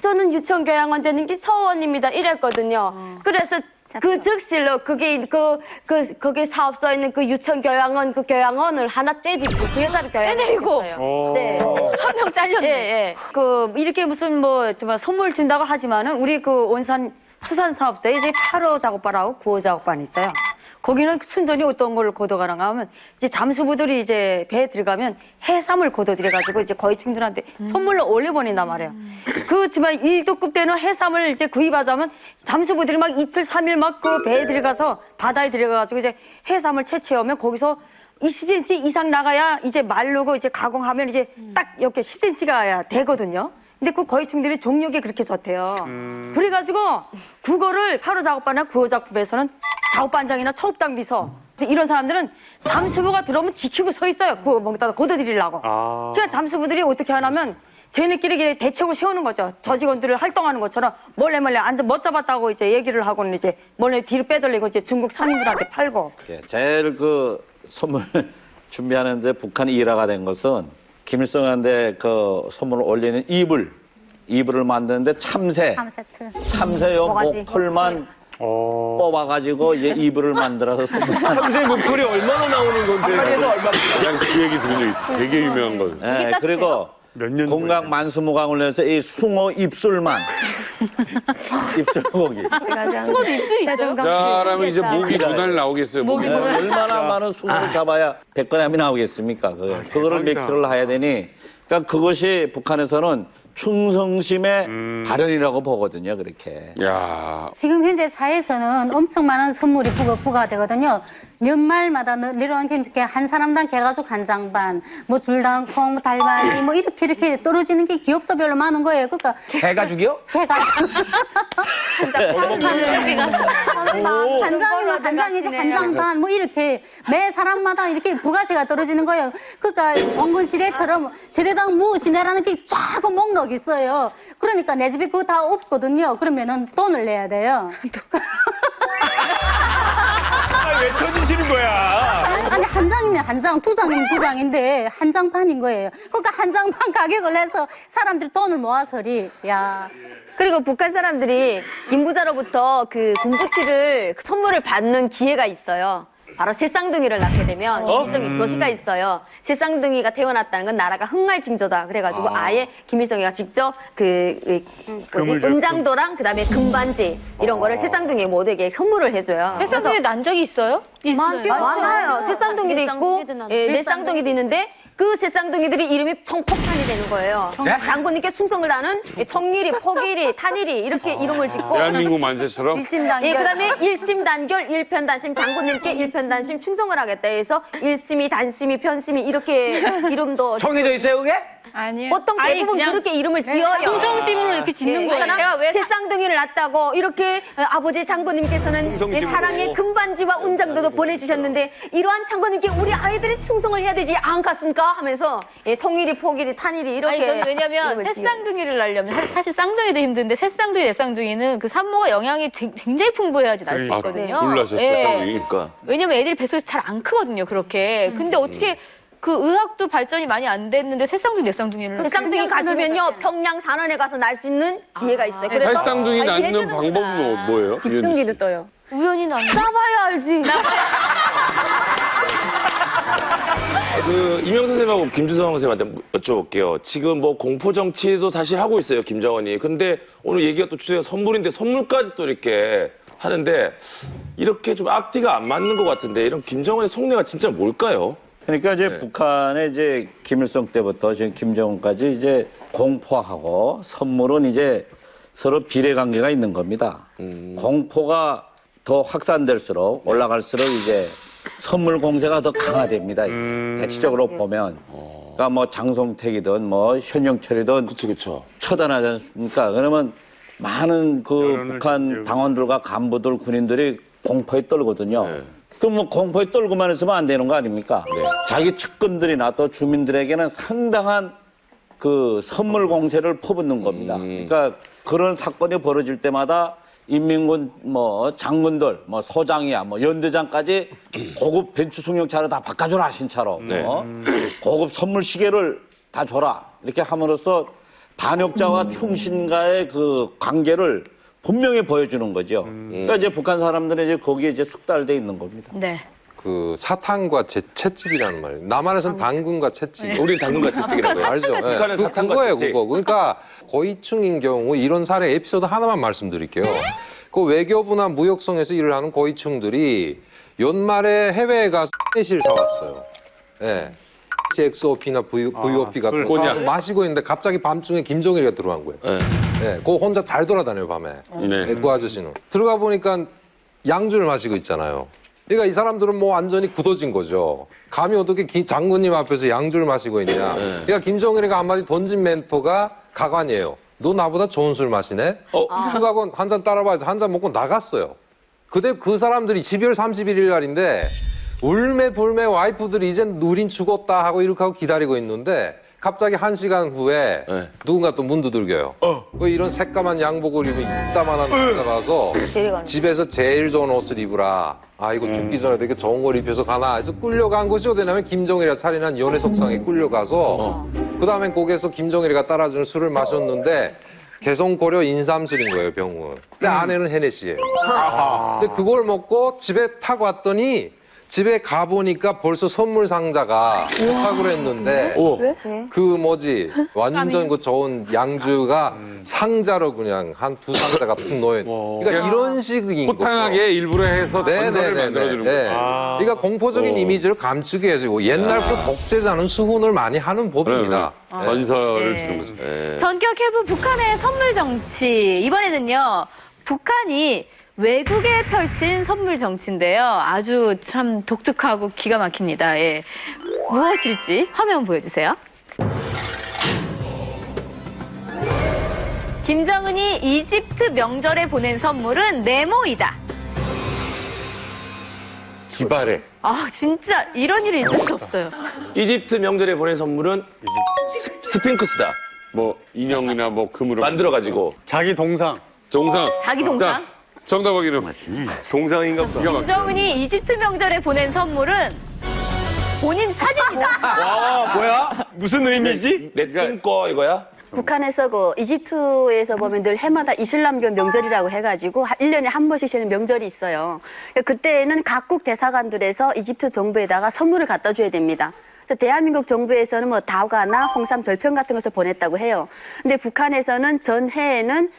저는 유천교양원 되는 게 서원입니다. 이랬거든요. 그래서 그 즉실로 거기 사업소에 있는 그 유천교양원 그 교양원을 하나 떼지고 그 여자를 교양원했어요. 네. 한 명 잘렸네. 예, 예. 이렇게 무슨 정말 선물 준다고 하지만은 우리 그 온산 수산 사업소에 이제 8호 작업반하고 9호 작업반이 있어요. 거기는 순전히 어떤 걸 걷어가는가 하면 이제 잠수부들이 이제 배에 들어가면 해삼을 걷어들여가지고 이제 거위층들한테 선물로 올려보낸단 말이에요. 그렇지만 1도급 되는 해삼을 이제 구입하자면 잠수부들이 막 이틀, 3일 막 그 배에 들어가서 바다에 들어가가지고 이제 해삼을 채취하면 거기서 20cm 이상 나가야 이제 말르고 이제 가공하면 이제 딱 이렇게 10cm가 되거든요. 근데 그 거위층들이 종력이 그렇게 좋대요. 그래가지고 그거를 8호 작업반이나 9호 작업에서는 작업반장이나 초급당 비서 이런 사람들은 잠수부가 들어오면 지키고 서 있어요. 그거 먹다가 걷어들이려고. 그러니까 잠수부들이 어떻게 하냐면 쟤네끼리 대책을 세우는 거죠. 저 직원들을 활동하는 것처럼 몰래 앉아 못 잡았다고 이제 얘기를 하고는 이제 몰래 뒤로 빼돌리고 이제 중국 상인들한테 팔고. 제일 그 선물 준비하는데 북한이 일화가 된 것은 김일성한테 그 선물을 올리는 이불을 만드는데 참새요 목털만 뽑아가지고 이제 이불을 만들어서 선물. 참새 목털이 얼마나 나오는 건데? 그냥 그 얘기 들은 적 있어. 되게 유명한 거. 네, 그리고 건강 만수무강을 내서 이 숭어 입술만 입술고기. 숭어도 입술이 있어요? 자, 그러면 이제 모기 분할 나오겠어요. 모기 분할. 얼마나 많은 숭어를 잡아야 100g이 나오겠습니까? 그거를 몇 킬로를 해야 되니 그러니까 그것이 북한에서는 충성심의 발현이라고 보거든요, 그렇게. 야. 지금 현재 사회에서는 엄청 많은 선물이 부과되거든요. 연말마다 내려오는 게 한 사람당 개가죽 한 장반, 뭐 줄당콩, 뭐 달바지, 뭐 이렇게 떨어지는 게 기업소별로 많은 거예요. 그러니까 개가죽이요? 개가죽. 한 장이면 한 장이지 한 장 반, 뭐 이렇게 매 사람마다 이렇게 부가세가 떨어지는 거예요. 그러니까 원군 지뢰처럼 지뢰당 무엇이냐라는 게 쫙 목록이 있어요. 그러니까 내 집에 그거 다 없거든요. 그러면은 돈을 내야 돼요. 왜 쳐주시는 거야? 아니 한 장이면 한 장, 두 장이면 두 장인데 한 장 반인 거예요. 그러니까 한 장 반 가격을 해서 사람들이 돈을 모아서리. 야. 그리고 북한 사람들이 김부자로부터 그 군부치를 선물을 받는 기회가 있어요. 바로 새쌍둥이를 낳게 되면 김일성이 표시가 있어요. 새쌍둥이가 태어났다는 건 나라가 흥할징조다. 그래가지고 아예 김일성이가 직접 은장도랑 그다음에 금반지 이런 거를 새쌍둥이 모두에게 선물을 해줘요. 새쌍둥이 난 적이 있어요? 많아요. 새쌍둥이도 있고 네 쌍둥이도 있는데 그 새쌍둥이들이 이름이 총폭탄이 되는 거예요. 장군님께 충성을 다하는 청일이, 포길이, 탄일이 이렇게 이름을 짓고 대한민국 만세처럼? 예, 그다음에 일심단결, 일편단심, 장군님께 일편단심 충성을 하겠다 해서 일심이, 단심이, 편심이 이렇게 이름도 정해져 있어요, 그게? 아니요. 보통 대부분 그렇게 이름을 지어요. 충성심으로 이렇게 짓는 거예요. 내가 왜 새쌍둥이를 낳았다고 이렇게 아버지 장군님께서는 사랑의 금반지와 운장도도 보내주셨는데 이러한 장군님께 우리 아이들이 충성을 해야 되지 않겠습니까? 하면서 청일이, 포길이, 탄일이 이렇게. 아니, 저는 왜냐면 새쌍둥이를 낳으려면 사실 쌍둥이도 힘든데 새쌍둥이, 내쌍둥이는 그 산모가 영양이 굉장히 풍부해야지 낳을 수 있거든요. 놀라셨어요, 그러니까. 왜냐면 애들이 뱃속에서 잘 안 크거든요, 그렇게. 근데 어떻게 그 의학도 발전이 많이 안 됐는데 새쌍둥이, 내쌍둥이를. 새쌍둥이 가지면요, 평양 산원에 가서 날 수 있는 기회가 있어요. 그래서 새쌍둥이 낳는 방법은 뭐예요? 뒷둥기도 떠요. 우연히 낳는. 나봐야 알지. 그 이명 선생님하고 김주성 선생님한테 여쭤볼게요. 지금 뭐 공포 정치도 사실 하고 있어요, 김정은이. 근데 오늘 얘기가 또 주제가 선물인데 선물까지 또 이렇게 하는데 이렇게 좀 앞뒤가 안 맞는 것 같은데 이런 김정은의 속내가 진짜 뭘까요? 그러니까 이제 북한의 이제 김일성 때부터 지금 김정은까지 이제 공포하고 선물은 이제 서로 비례 관계가 있는 겁니다. 공포가 더 확산될수록 올라갈수록 이제 선물 공세가 더 강화됩니다. 대체적으로 보면. 그러니까 뭐 장성택이든 뭐 현영철이든 처단하지 않습니까? 그러면 많은 그 북한 당원들과 간부들, 군인들이 공포에 떨거든요. 그럼 뭐 공포에 떨고만 있으면 안 되는 거 아닙니까? 자기 측근들이나 또 주민들에게는 상당한 그 선물 공세를 퍼붓는 겁니다. 그러니까 그런 사건이 벌어질 때마다 인민군 뭐 장군들, 뭐 소장이야, 뭐 연대장까지 고급 벤츠 승용차를 다 바꿔줘라 신차로. 고급 선물 시계를 다 줘라. 이렇게 함으로써 반역자와 충신과의 그 관계를 분명히 보여주는 거죠. 그러니까 이제 북한 사람들은 이제 거기에 이제 숙달돼 있는 겁니다. 네. 그 사탕과 채찍이라는 말이에요. 남한에서는 당근과 채찍. 네. 우린 당근과 채찍이라고 해요. 알죠? 북한은 사탕과 그거예요, 채찍. 그거. 그러니까 고위층인 경우 이런 사례 에피소드 하나만 말씀드릴게요. 그 외교부나 무역성에서 일을 하는 고위층들이 연말에 해외에 가서 실 사왔어요. 예. XOP나 VOP 같은 거 사와서 마시고 있는데 갑자기 밤중에 김정일이가 들어간 거예요. 예. 그거 혼자 잘 돌아다녀요, 밤에. 예, 그 아저씨는. 들어가 보니까 양주를 마시고 있잖아요. 그러니까 이 사람들은 뭐 완전히 굳어진 거죠. 감히 어떻게 장군님 앞에서 양주를 마시고 있냐. 그러니까 김정일이가 한마디 던진 멘토가 가관이에요. 너 나보다 좋은 술 마시네? 그거 한 잔 따라봐야지. 한 잔 먹고 나갔어요. 근데 그 사람들이 12월 31일 날인데 울매불매 와이프들이 이젠 우린 죽었다 하고 이렇게 하고 기다리고 있는데 갑자기 1시간 후에 누군가 또 문 두들겨요. 뭐 이런 새까만 양복을 입은 이따만한 남자가 가서 집에서 제일 좋은 옷을 입으라. 아 이거 죽기 전에 되게 좋은 걸 입혀서 가나 해서 끌려간 곳이 어디냐면 김정일이가 차린한 연애 속상에 끌려가서 그 다음에 거기에서 김정일이가 따라주는 술을 마셨는데 개성고려 인삼술인 거예요, 병은. 근데 아내는 헤네시예요. 근데 그걸 먹고 집에 타고 왔더니 집에 가보니까 벌써 선물 상자가 도착을 했는데 그 뭐지 완전 그 좋은 양주가 상자로 그냥 한 두 상자가 툭 놓여. 그러니까 이런 식인 거죠. 호탕하게 일부러 해서 전설을 만들어주는 거죠. 그러니까 공포적인 이미지를 감추게 해주고 옛날 그 독재자는 수훈을 많이 하는 법입니다. 전설을 주는 거죠. 전격해부 북한의 선물 정치. 이번에는요, 북한이 외국에 펼친 선물 정치인데요. 아주 참 독특하고 기가 막힙니다. 예. 무엇일지 화면 보여주세요. 김정은이 이집트 명절에 보낸 선물은 네모이다. 기발해. 아, 진짜 이런 일이 있을 수 없어요. 이집트 명절에 보낸 선물은 스핑크스다. 뭐 인형이나 뭐 금으로 만들어가지고 자기 동상. 자기 동상? 자, 정답 확인은 동상인가 보다. 김정은이 이집트 명절에 보낸 선물은 본인 사진이다. 와, 뭐야? 무슨 의미지? 내 꿈꿔 이거야? 북한에서 그 이집트에서 보면 늘 해마다 이슬람교 명절이라고 해가지고 1년에 한 번씩 쉬는 명절이 있어요. 그때에는 각국 대사관들에서 이집트 정부에다가 선물을 갖다 줘야 됩니다. 그래서 대한민국 정부에서는 뭐 다과나 홍삼 절편 같은 것을 보냈다고 해요. 근데 북한에서는 전해에는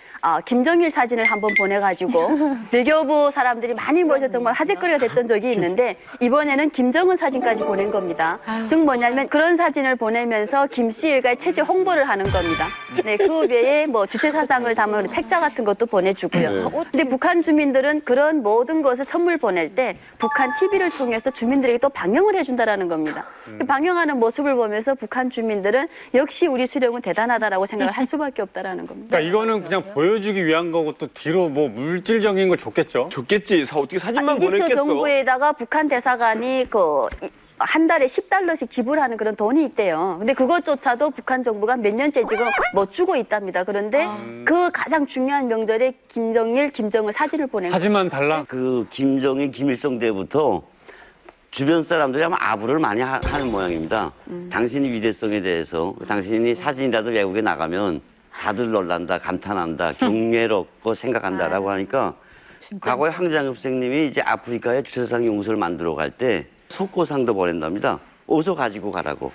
김정일 사진을 한번 보내가지고 외교부 사람들이 많이 모여서 정말 화제거리가 됐던 적이 있는데 이번에는 김정은 사진까지 보낸 겁니다. 즉 뭐냐면 그런 사진을 보내면서 김씨 일가의 체제 홍보를 하는 겁니다. 네, 그 외에 뭐 주체 사상을 담은 책자 같은 것도 보내주고요. 근데 북한 주민들은 그런 모든 것을 선물 보낼 때 북한 TV를 통해서 주민들에게 또 방영을 해준다라는 겁니다. 방영하는 모습을 보면서 북한 주민들은 역시 우리 수령은 대단하다라고 생각을 할 수밖에 없다라는 겁니다. 그러니까 이거는 그냥 보여주기 위한 거고 또 뒤로 뭐 물질적인 걸 줬겠죠? 줬겠지. 어떻게 사진만 이집트 보냈겠어. 정부에다가 북한 대사관이 한 달에 $10씩 지불하는 그런 돈이 있대요. 근데 그것조차도 북한 정부가 몇 년째 지금 못 주고 있답니다. 그런데 그 가장 중요한 명절에 김정일, 김정은 사진을 보낸 거예요. 사진만 달라? 그 김정일, 김일성 때부터 주변 사람들이 아마 아부를 많이 하는 모양입니다. 당신의 위대성에 대해서 당신이 사진이라도 외국에 나가면 다들 놀란다, 감탄한다, 경례롭고 생각한다라고 하니까 과거에 황장엽 선생님이 이제 아프리카에 주체사상 용서를 만들어 갈 때 속고상도 보낸답니다. 어서 가지고 가라고.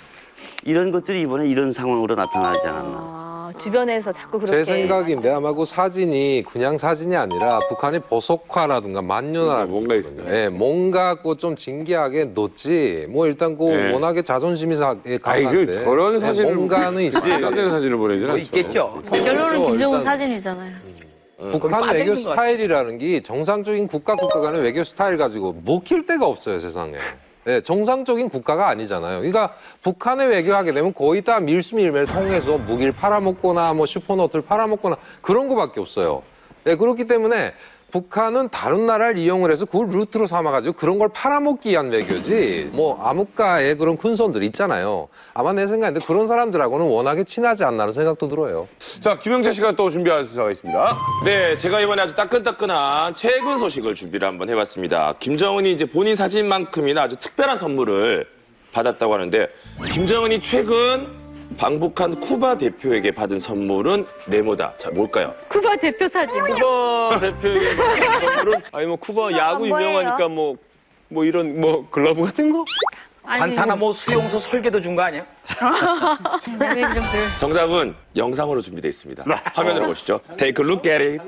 이런 것들이 이번에 이런 상황으로 나타나지 않았나. 주변에서 자꾸 그렇게. 제 생각인데 아마 그 사진이 그냥 사진이 아니라 북한의 보석화라든가 만년화 뭔가 있어요. 예, 뭔가 좀 진기하게 넣었지. 뭐 일단 워낙에 자존심이 강한데. 저런 사진을 뭔가는 있지. 는 사진을 보내지 않죠. 있겠죠. 결론은 김정은 사진이잖아요. 북한 외교 스타일이라는 게 정상적인 국가 간의 외교 스타일 가지고 먹힐 데가 없어요, 세상에. 네, 정상적인 국가가 아니잖아요. 그러니까 북한에 외교하게 되면 거의 다 밀수밀매를 통해서 무기를 팔아먹거나 뭐 슈퍼노트를 팔아먹거나 그런 거밖에 없어요. 네, 그렇기 때문에 북한은 다른 나라를 이용을 해서 그걸 루트로 삼아가지고 그런 걸 팔아먹기 위한 외교지. 뭐 암흑가의 그런 큰 손들 있잖아요. 아마 내 생각인데 그런 사람들하고는 워낙에 친하지 않나는 생각도 들어요. 자, 김영재 씨가 또 준비한 수사가 있습니다. 네, 제가 이번에 아주 따끈따끈한 최근 소식을 준비를 한번 해봤습니다. 김정은이 이제 본인 사진만큼이나 아주 특별한 선물을 받았다고 하는데 김정은이 최근 방북한 쿠바 대표에게 받은 선물은 네모다. 자, 뭘까요? 쿠바 대표 사진. 쿠바 대표에게 받은 선물은 아니 뭐 쿠바 야구 유명하니까 뭐 이런 뭐 글러브 같은 거? 관타나모 수용소 설계도 준 거 아니에요? 정답은 영상으로 준비되어 있습니다. 화면으로 보시죠. Take a look at it.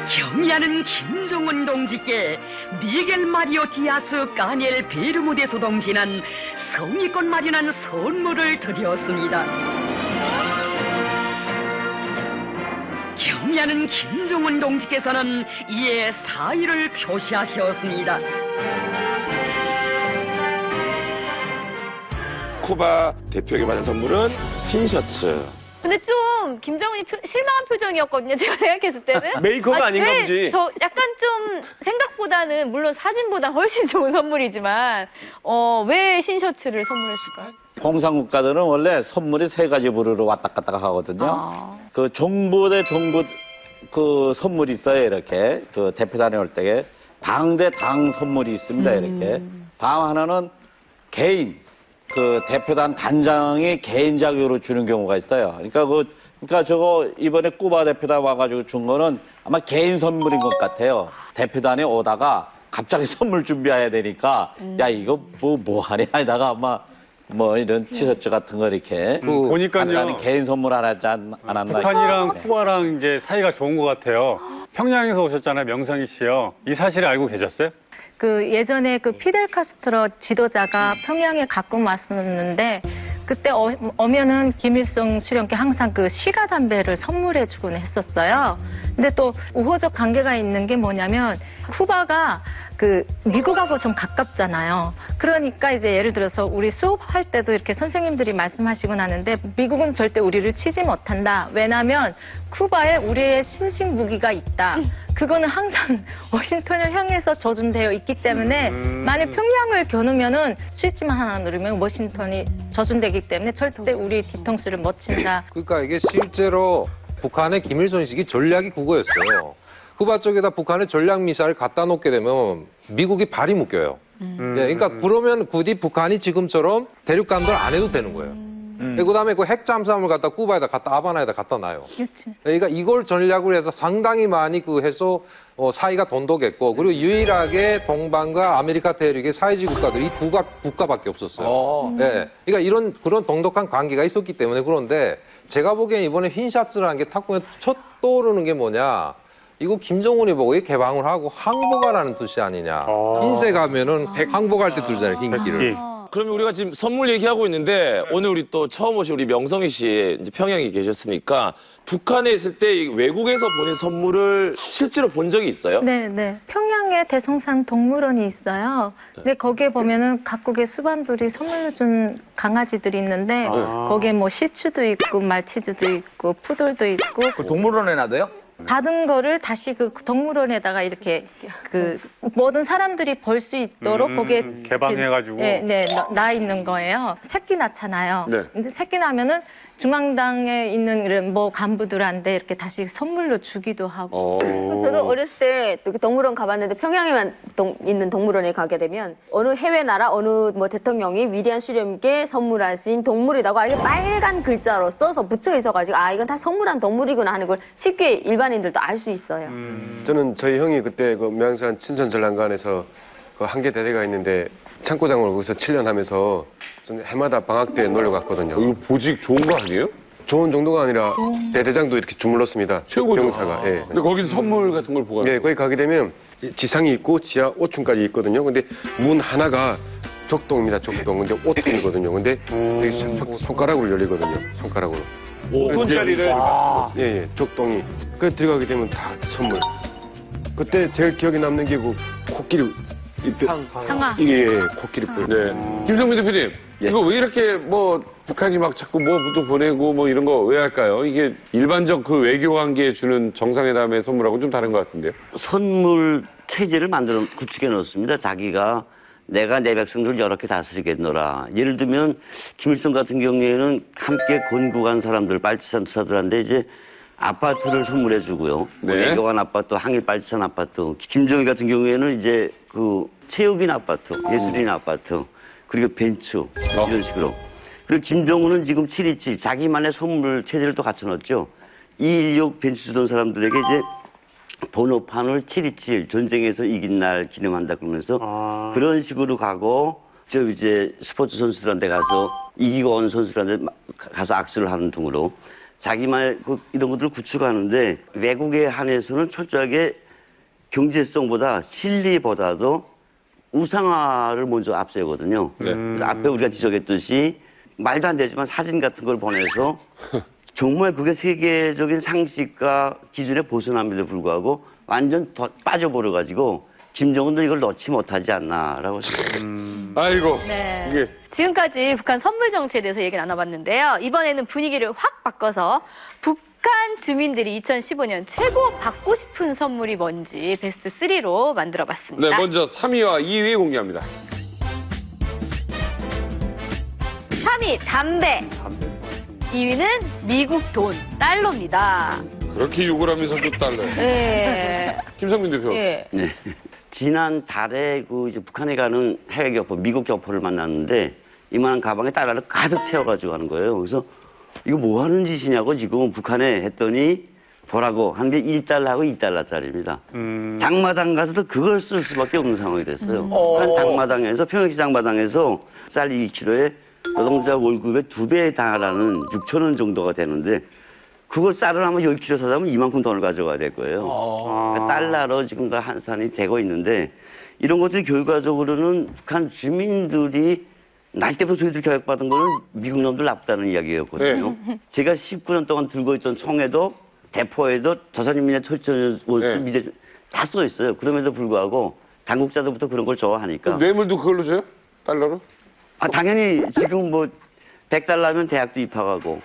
경의하는 김정은 동지께 미겔 마리오 디아스 까니엘 베르무데스 동지는 성의껏 마련한 선물을 드렸습니다. 경의하는 김정은 동지께서는 이에 사의를 표시하셨습니다. 쿠바 대표에게 받은 선물은 흰셔츠. 근데 좀 김정은이 실망한 표정이었거든요. 제가 생각했을 때는. 메이크업은 아닌가 왜 보지. 저 약간 좀 생각보다는 물론 사진보다 훨씬 좋은 선물이지만 왜 흰셔츠를 선물했을까요? 공산국가들은 원래 선물이 세 가지 부류로 왔다 갔다 하거든요. 그 정부 대 정부 그 선물이 있어요. 이렇게 그 대표단에 올 때에 당 대 당 선물이 있습니다. 이렇게 다음 하나는 개인. 그 대표단 단장이 개인 자격으로 주는 경우가 있어요. 그러니까 저거 이번에 쿠바 대표단 와가지고 준 거는 아마 개인 선물인 것 같아요. 대표단에 오다가 갑자기 선물 준비해야 되니까 야 이거 뭐 하냐 하다가 아마 뭐 이런 티셔츠 같은 거 이렇게 보니까요. 나는 개인 선물 안 하지 않았나. 북한이랑 네. 쿠바랑 이제 사이가 좋은 것 같아요. 평양에서 오셨잖아요, 명성희 씨요. 이 사실을 알고 계셨어요? 그 예전에 그 피델 카스트로 지도자가 평양에 가끔 왔었는데 그때 오면은 김일성 수령께 항상 그 시가 담배를 선물해 주곤 했었어요. 근데 또 우호적 관계가 있는 게 뭐냐면 쿠바가 그 미국하고 좀 가깝잖아요. 그러니까 이제 예를 들어서 우리 수업할 때도 이렇게 선생님들이 말씀하시곤 하는데 미국은 절대 우리를 치지 못한다. 왜냐하면 쿠바에 우리의 신식 무기가 있다. 그거는 항상 워싱턴을 향해서 조준되어 있기 때문에 만약 평양을 겨누면은 스위치만 하나 누르면 워싱턴이 조준되기 때문에 절대 우리 뒤통수를 못 친다. 그러니까 이게 실제로 북한의 김일성식이 전략이 그거였어요. 쿠바 쪽에다 북한의 전략 미사일 갖다 놓게 되면 미국이 발이 묶여요. 그러니까 그러면 굳이 북한이 지금처럼 대륙 간도를 안 해도 되는 거예요. 그다음에 그 핵 잠수함을 갖다 쿠바에다 갖다 하바나에다 갖다 놔요. 그러니까 이걸 전략으로 해서 상당히 많이 그 해서 사이가 돈독했고 그리고 유일하게 동방과 아메리카 대륙의 사회주의 국가들이 이 두 국가밖에 없었어요. 예. 그러니까 그런 돈독한 관계가 있었기 때문에 그런데 제가 보기엔 이번에 흰샤츠라는 게 탁 보면 첫 떠오르는 게 뭐냐. 이거 김정은이 보고 이 개방을 하고 항복하라는 뜻이 아니냐. 흰색 하면은 항복할 때 들잖아요, 흰기를. 그러면 우리가 지금 선물 얘기하고 있는데 오늘 우리 또 처음 오신 우리 명성희 씨 이제 평양에 계셨으니까 북한에 있을 때 외국에서 보낸 선물을 실제로 본 적이 있어요? 네. 평양에 대성산 동물원이 있어요. 근데 거기에 보면은 각국의 수반들이 선물로 준 강아지들이 있는데 거기에 뭐 시추도 있고 말티즈도 있고 푸들도 있고. 그 동물원에 놔둬요? 받은 거를 다시 그 동물원에다가 이렇게 그 모든 사람들이 볼 수 있도록 거기에 개방해가지고 나 있는 거예요. 새끼 낳잖아요. 네. 근데 새끼 낳으면은 중앙당에 있는 이런 뭐 간부들한테 이렇게 다시 선물로 주기도 하고. 저도 어렸을 때 동물원 가봤는데 평양에만 있는 동물원에 가게 되면 어느 해외 나라 어느 뭐 대통령이 위대한 수령께 선물하신 동물이라고 아예 빨간 글자로 써서 붙여 있어가지고 아 이건 다 선물한 동물이구나 하는 걸 쉽게 일반인들도 알 수 있어요. 저는 저희 형이 그때 그 명산 친선전람관에서 그 한계 대대가 있는데 창고장으로 거기서 7년 하면서 저는 해마다 방학 때 놀러 갔거든요. 이거 보직 좋은 거 아니에요? 좋은 정도가 아니라 대대장도 이렇게 주물렀습니다. 최고죠. 병사가. 예. 근데 거기서 선물 같은 걸 보관해요? 예, 거기 가게 되면 지상이 있고 지하 5층까지 있거든요. 근데 문 하나가 적동입니다. 적동. 근데 5톤이거든요. 근데 여기 손가락으로 열리거든요. 손가락으로. 5톤짜리를. 예. 적동이. 그 들어가게 되면 다 선물. 그때 제일 기억에 남는 게 그 코끼리 상아. 예, 코끼리 뿔. 네. 김성민 대표님, 이거 왜 이렇게 뭐 북한이 막 자꾸 뭐부터 보내고 뭐 이런 거 왜 할까요? 이게 일반적 그 외교 관계에 주는 정상회담의 선물하고 좀 다른 것 같은데요? 선물 체제를 구축해 놓습니다. 자기가 내가 내 백성들을 이렇게 다스리겠노라. 예를 들면 김일성 같은 경우에는 함께 건국한 사람들, 빨치산 투사들한테 이제 아파트를 선물해 주고요. 네. 내교관 아파트, 항일 빨치산 아파트. 김정일 같은 경우에는 이제 그 체육인 아파트, 예술인 아파트, 그리고 벤츠 이런 식으로. 그리고 김정은은 지금 727 자기만의 선물 체제를 또 갖춰놨죠. 216 벤츠 주던 사람들에게 이제 번호판을 727 전쟁에서 이긴 날 기념한다 그러면서 그런 식으로 가고 저 이제 스포츠 선수들한테 가서 이기고 온 선수들한테 가서 악수를 하는 등으로 자기만의 이런 것들을 구축하는데 외국에 한해서는 철저하게 경제성보다 실리보다도 우상화를 먼저 앞세우거든요. 그래서 앞에 우리가 지적했듯이 말도 안 되지만 사진 같은 걸 보내서 정말 그게 세계적인 상식과 기준에 벗어남에도 불구하고 완전 더 빠져버려가지고 김정은도 이걸 넣지 못하지 않나라고 생각합니다. 아이고. 네. 이게 지금까지 북한 선물 정치에 대해서 얘기 나눠봤는데요. 이번에는 분위기를 확 바꿔서 북한 주민들이 2015년 최고 받고 싶은 선물이 뭔지 베스트 3로 만들어봤습니다. 네, 먼저 3위와 2위 공개합니다. 3위 담배. 2위는 미국 돈, 달러입니다. 그렇게 욕을 하면서도 달러. 네. 김성민 대표. 예. 네. 지난 달에 그 이제 북한에 가는 해외 교포, 미국 교포를 만났는데 이만한 가방에 달러를 가득 채워가지고 가는 거예요. 그래서 이거 뭐 하는 짓이냐고 지금 북한에 했더니 보라고 한 게 1달러하고 2달러짜리입니다. 장마당 가서도 그걸 쓸 수밖에 없는 상황이 됐어요. 한 장마당에서 평양시 장마당에서 쌀 2kg에 노동자 월급의 2배에 달하는 6천 원 정도가 되는데 그걸 쌀을 한번 10kg 사자면 이만큼 돈을 가져가야 될 거예요. 그러니까 달러로 지금 다 환산이 되고 있는데 이런 것들이 결과적으로는 북한 주민들이 날 때부터 저희들 교육받은 거는 미국 놈들 나쁘다는 이야기였거든요. 제가 19년 동안 들고 있던 총에도 대포에도 조선인민의 철저한 원수 미제 다 써 있어요. 그럼에도 불구하고 당국자들부터 그런 걸 좋아하니까. 뇌물도 그걸로 줘요? 달러로? 아 당연히 지금 뭐 100달러면 대학도 입학하고.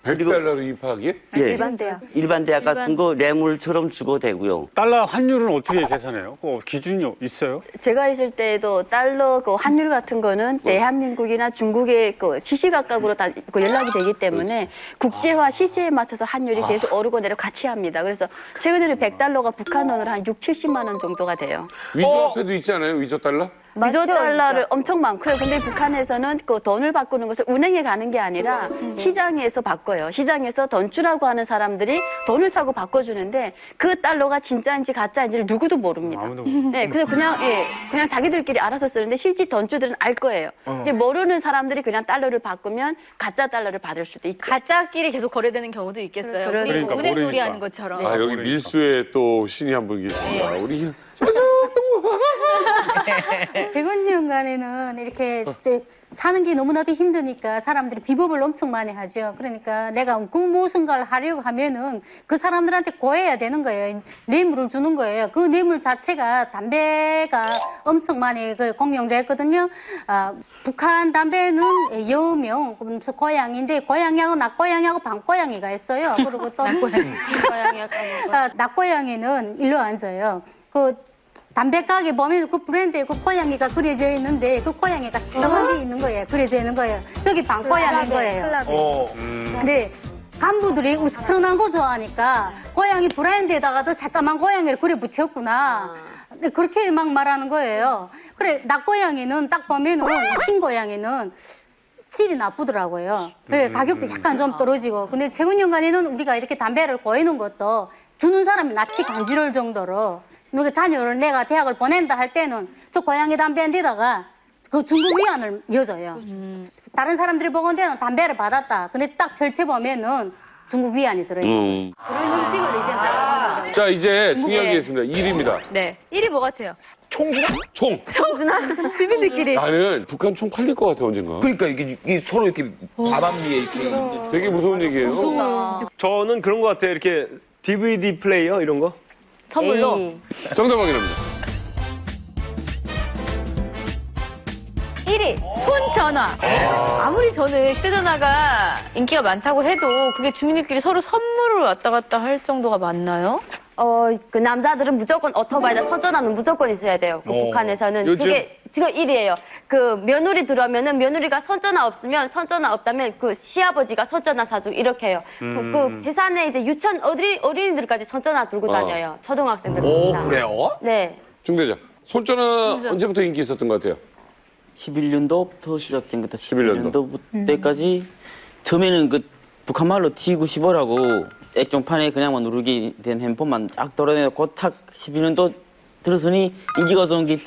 100달러로 입학이요? 예. 일반 대학. 일반 대학 같은 거 뇌물처럼 주고 되고요. 달러 환율은 어떻게 계산해요? 기준이 있어요? 제가 있을 때에도 달러 그 환율 같은 거는 대한민국이나 중국의 그 시시각각으로 다 그 연락이 되기 때문에 국제화 시세에 맞춰서 환율이 계속 오르고 내려 같이 합니다. 그래서 최근에는 100달러가 북한 원으로 한 6, 70만 원 정도가 돼요. 위조 화폐도 있지 않아요? 위조 달러? 위조 달러를 엄청 많고요. 근데 북한에서는 그 돈을 바꾸는 것을 은행에 가는 게 아니라 시장에서 바꿔요. 시장에서 던주라고 하는 사람들이 돈을 사고 바꿔주는데 그 달러가 진짜인지 가짜인지를 누구도 모릅니다. 네, 그래서 그냥 자기들끼리 알아서 쓰는데 실제 던주들은 알 거예요. 근데 모르는 사람들이 그냥 달러를 바꾸면 가짜 달러를 받을 수도 있죠. 가짜끼리 계속 거래되는 경우도 있겠어요. 우리 그러니까 은행 놀이 모르니까. 하는 것처럼. 아, 여기 밀수에 또 신이 한 분 계십니다. 우리 최근 연간에는 이렇게 사는 게 너무나도 힘드니까 사람들이 비법을 엄청 많이 하죠. 그러니까 내가 그 무엇인가를 하려고 하면은 그 사람들한테 고해야 되는 거예요. 뇌물을 주는 거예요. 그 뇌물 자체가 담배가 엄청 많이 공용됐거든요. 북한 담배는 여명, 고양인데 고양이하고 낙고양이하고 밤고양이가 있어요. 그리고 또 낙고양이는 일로 앉아요. 담배 가게 보면 그 브랜드에 그 고양이가 그려져 있는데 그 고양이가 새까만 게 있는 거예요. 그려져 있는 거예요. 여기 밤고양이인 거예요. 근데 간부들이 우스크런한 거 좋아하니까 고양이 브랜드에다가도 새까만 고양이를 그려 붙였구나. 그렇게 막 말하는 거예요. 그래, 낙고양이는 딱 보면은 흰 고양이는 질이 나쁘더라고요. 그래, 가격도 약간 좀 떨어지고. 근데 최근 연간에는 우리가 이렇게 담배를 고이는 것도 주는 사람이 낯이 간지러울 정도로 누가 자녀를 내가 대학을 보낸다 할 때는 저 고양이 담배인데다가 그 중국 위안을 여줘요. 다른 사람들이 보건대는 담배를 받았다. 근데 딱 펼쳐보면은 중국 위안이 들어있어요. 그런 형식으로 이제 나가는 거죠. 자, 이제 중요한 게 있습니다. 1위입니다. 네. 1위 뭐 같아요? 총주나? 총. 총주나? 주민들끼리. 나는 북한 총 팔릴 것 같아, 언젠가. 그러니까 이게 서로 이렇게 바람리에 이렇게. 되게 무서운 얘기예요. 저는 그런 것 같아요. 이렇게 DVD 플레이어 이런 거. 선물로? 정답 확인합니다. 1위, 손전화. 아무리 저는 휴대전화가 인기가 많다고 해도 그게 주민들끼리 서로 선물을 왔다 갔다 할 정도가 많나요? 그 남자들은 무조건 오토바이나 손전화는 무조건 있어야 돼요. 그 북한에서는. 요즘? 그게 지금 1위예요. 그 며느리 들어오면은 며느리가 손전화 없으면 손전화 없다면 그 시아버지가 손전화 사주고 이렇게 해요. 그 대산에 이제 유치원 어린이들까지 손전화 들고 다녀요. 초등학생들. 다. 그래요? 네. 중대장. 손전화 언제부터 인기 있었던 것 같아요? 11년도부터 시작된 것 같아요. 11년도. 때까지 처음에는 그 북한말로 T94라고 액정판에 그냥만 누르게 된 핸폰만 쫙 돌아내놓고 착 12년도 들어서니 인기가 좋은 게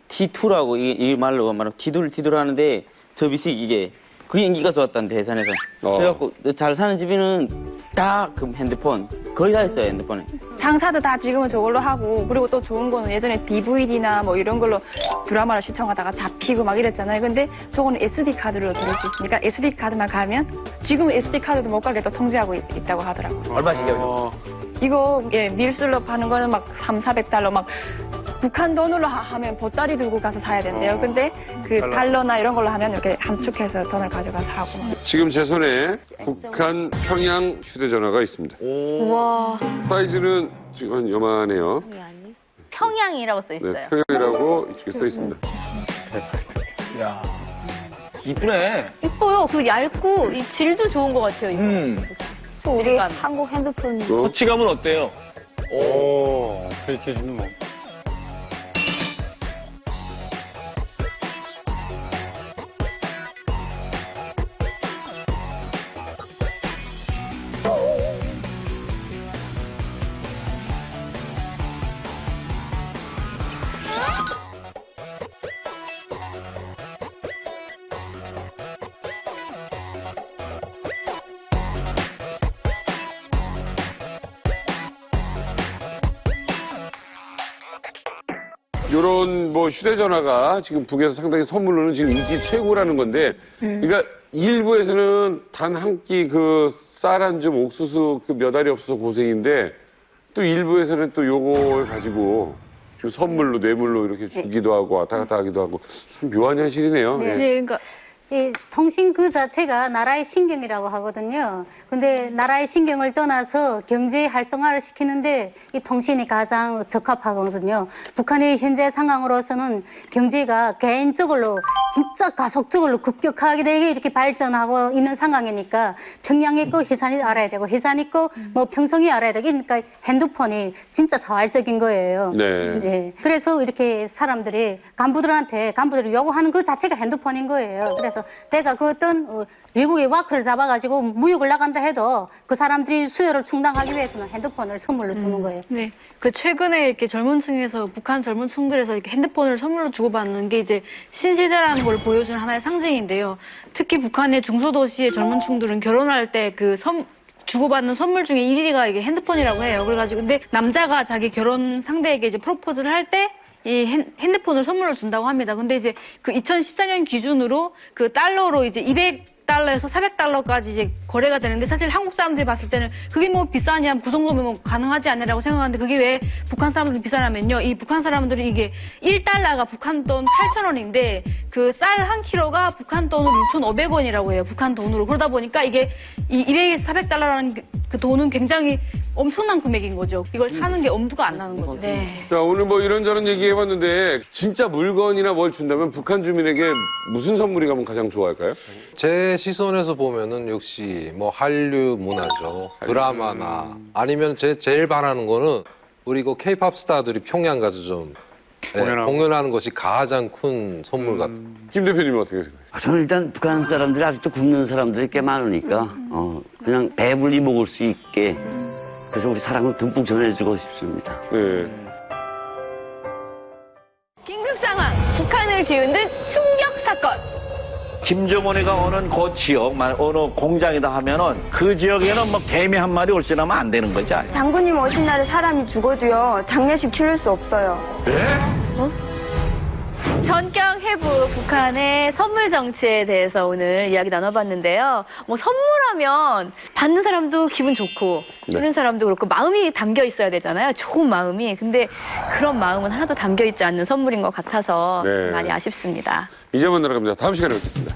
T2라고 이 말로 말하면 T2 하는데 서비스 이게 그게 인기가 좋았다는 대산에서. 그래갖고 잘 사는 집에는 다 그 핸드폰 거의 다 있어요, 핸드폰에. 장사도 다 지금은 저걸로 하고, 그리고 또 좋은 거는 예전에 DVD나 뭐 이런 걸로 드라마를 시청하다가 잡히고 막 이랬잖아요. 근데 저거는 SD 카드로 들을 수 있으니까 SD 카드만 가면 지금 SD 카드도 못 가게 또 통제하고 있다고 하더라고요. 얼마씩이요? 이거 밀술로 파는 거는 막 300~400달러 막 북한 돈으로 하면 보따리 들고 가서 사야 된대요. 근데 그 달러나 이런 걸로 하면 이렇게 함축해서 돈을 가져가서 하고. 지금 제 손에 북한 평양 휴대전화가 있습니다. 우와. 사이즈는 지금 한 요만해요. 평양이라고 써 있어요. 네, 평양이라고 이쪽에 써 있습니다. 야, 이쁘네. 이뻐요. 그 얇고 이 질도 좋은 것 같아요. 이거. 우리 한국 핸드폰. 터치감은 어때요? 오, 그렇게 해주면 뭐. 요런 뭐 휴대전화가 지금 북에서 상당히 선물로는 지금 인기 최고라는 건데, 그러니까 일부에서는 단 한 끼 그 쌀 한 줌 옥수수 그 몇 알이 없어서 고생인데, 또 일부에서는 또 요걸 가지고 지금 선물로 뇌물로 이렇게 주기도 하고 왔다 갔다 하기도 하고 참 묘한 현실이네요. 네. 예. 그러니까 이 통신 그 자체가 나라의 신경이라고 하거든요. 근데 나라의 신경을 떠나서 경제 활성화를 시키는데 이 통신이 가장 적합하거든요. 북한의 현재 상황으로서는 경제가 개인적으로 진짜 가속적으로 급격하게 되게 이렇게 발전하고 있는 상황이니까 평양 있고 해산이 알아야 되고 해산 있고 뭐 평성이 알아야 되고 그러니까 핸드폰이 진짜 자활적인 거예요. 네. 네. 그래서 이렇게 사람들이 간부들이 요구하는 그 자체가 핸드폰인 거예요. 그래서 내가 그 어떤 외국의 와크를 잡아가지고 무역을 나간다 해도 그 사람들이 수요를 충당하기 위해서는 핸드폰을 선물로 주는 거예요. 네. 그 최근에 이렇게 젊은 층에서 북한 젊은 층들에서 이렇게 핸드폰을 선물로 주고받는 게 이제 신시대라는 걸 보여주는 하나의 상징인데요. 특히 북한의 중소도시의 젊은 층들은 결혼할 때 그 주고받는 선물 중에 1위가 이게 핸드폰이라고 해요. 그래가지고 근데 남자가 자기 결혼 상대에게 이제 프로포즈를 할 때 이 핸드폰을 선물로 준다고 합니다. 근데 이제 그 2014년 기준으로 그 달러로 이제 200달러에서 400달러까지 이제 거래가 되는데 사실 한국 사람들이 봤을 때는 그게 뭐 비싸냐, 그 정도면 뭐 가능하지 않냐라고 생각하는데 그게 왜 북한 사람들이 비싸냐면요. 이 북한 사람들이 이게 1달러가 북한 돈 8,000원인데 그 쌀 한 킬로가 북한 돈으로 6,500원이라고 해요. 북한 돈으로. 그러다 보니까 이게 이 200에서 400달러라는 그 돈은 굉장히 엄청난 금액인 거죠. 이걸 사는 게 엄두가 안 나는 거죠. 네. 자, 오늘 뭐 이런저런 얘기 해봤는데, 진짜 물건이나 뭘 준다면 북한 주민에게 무슨 선물이 가면 가장 좋아할까요? 제 시선에서 보면은 역시 뭐 한류 문화죠. 드라마나 아니면 제일 바라는 거는 우리 그 케이팝 스타들이 평양 가서 좀 공연하는 것이 가장 큰 선물 같아요. 김 대표님은 어떻게 생각하세요? 저는 일단 북한 사람들이 아직도 굶는 사람들이 꽤 많으니까 그냥 배불리 먹을 수 있게 그래서 우리 사랑을 듬뿍 전해주고 싶습니다. 네. 긴급 상황. 북한을 뒤흔든 충격 사건. 김정은이가 오는 그 지역, 어느 공장이다 하면은 그 지역에는 뭐 개미 한 마리 올씬하면 안 되는 거지. 장군님 오신 날에 사람이 죽어도요 장례식 치를 수 없어요. 네? 전경 해부 북한의 선물 정치에 대해서 오늘 이야기 나눠봤는데요. 뭐 선물하면 받는 사람도 기분 좋고 주는 사람도 그렇고 마음이 담겨 있어야 되잖아요. 좋은 마음이. 근데 그런 마음은 하나도 담겨 있지 않는 선물인 것 같아서 네. 많이 아쉽습니다. 이제 만나러 갑니다. 다음 시간에 뵙겠습니다.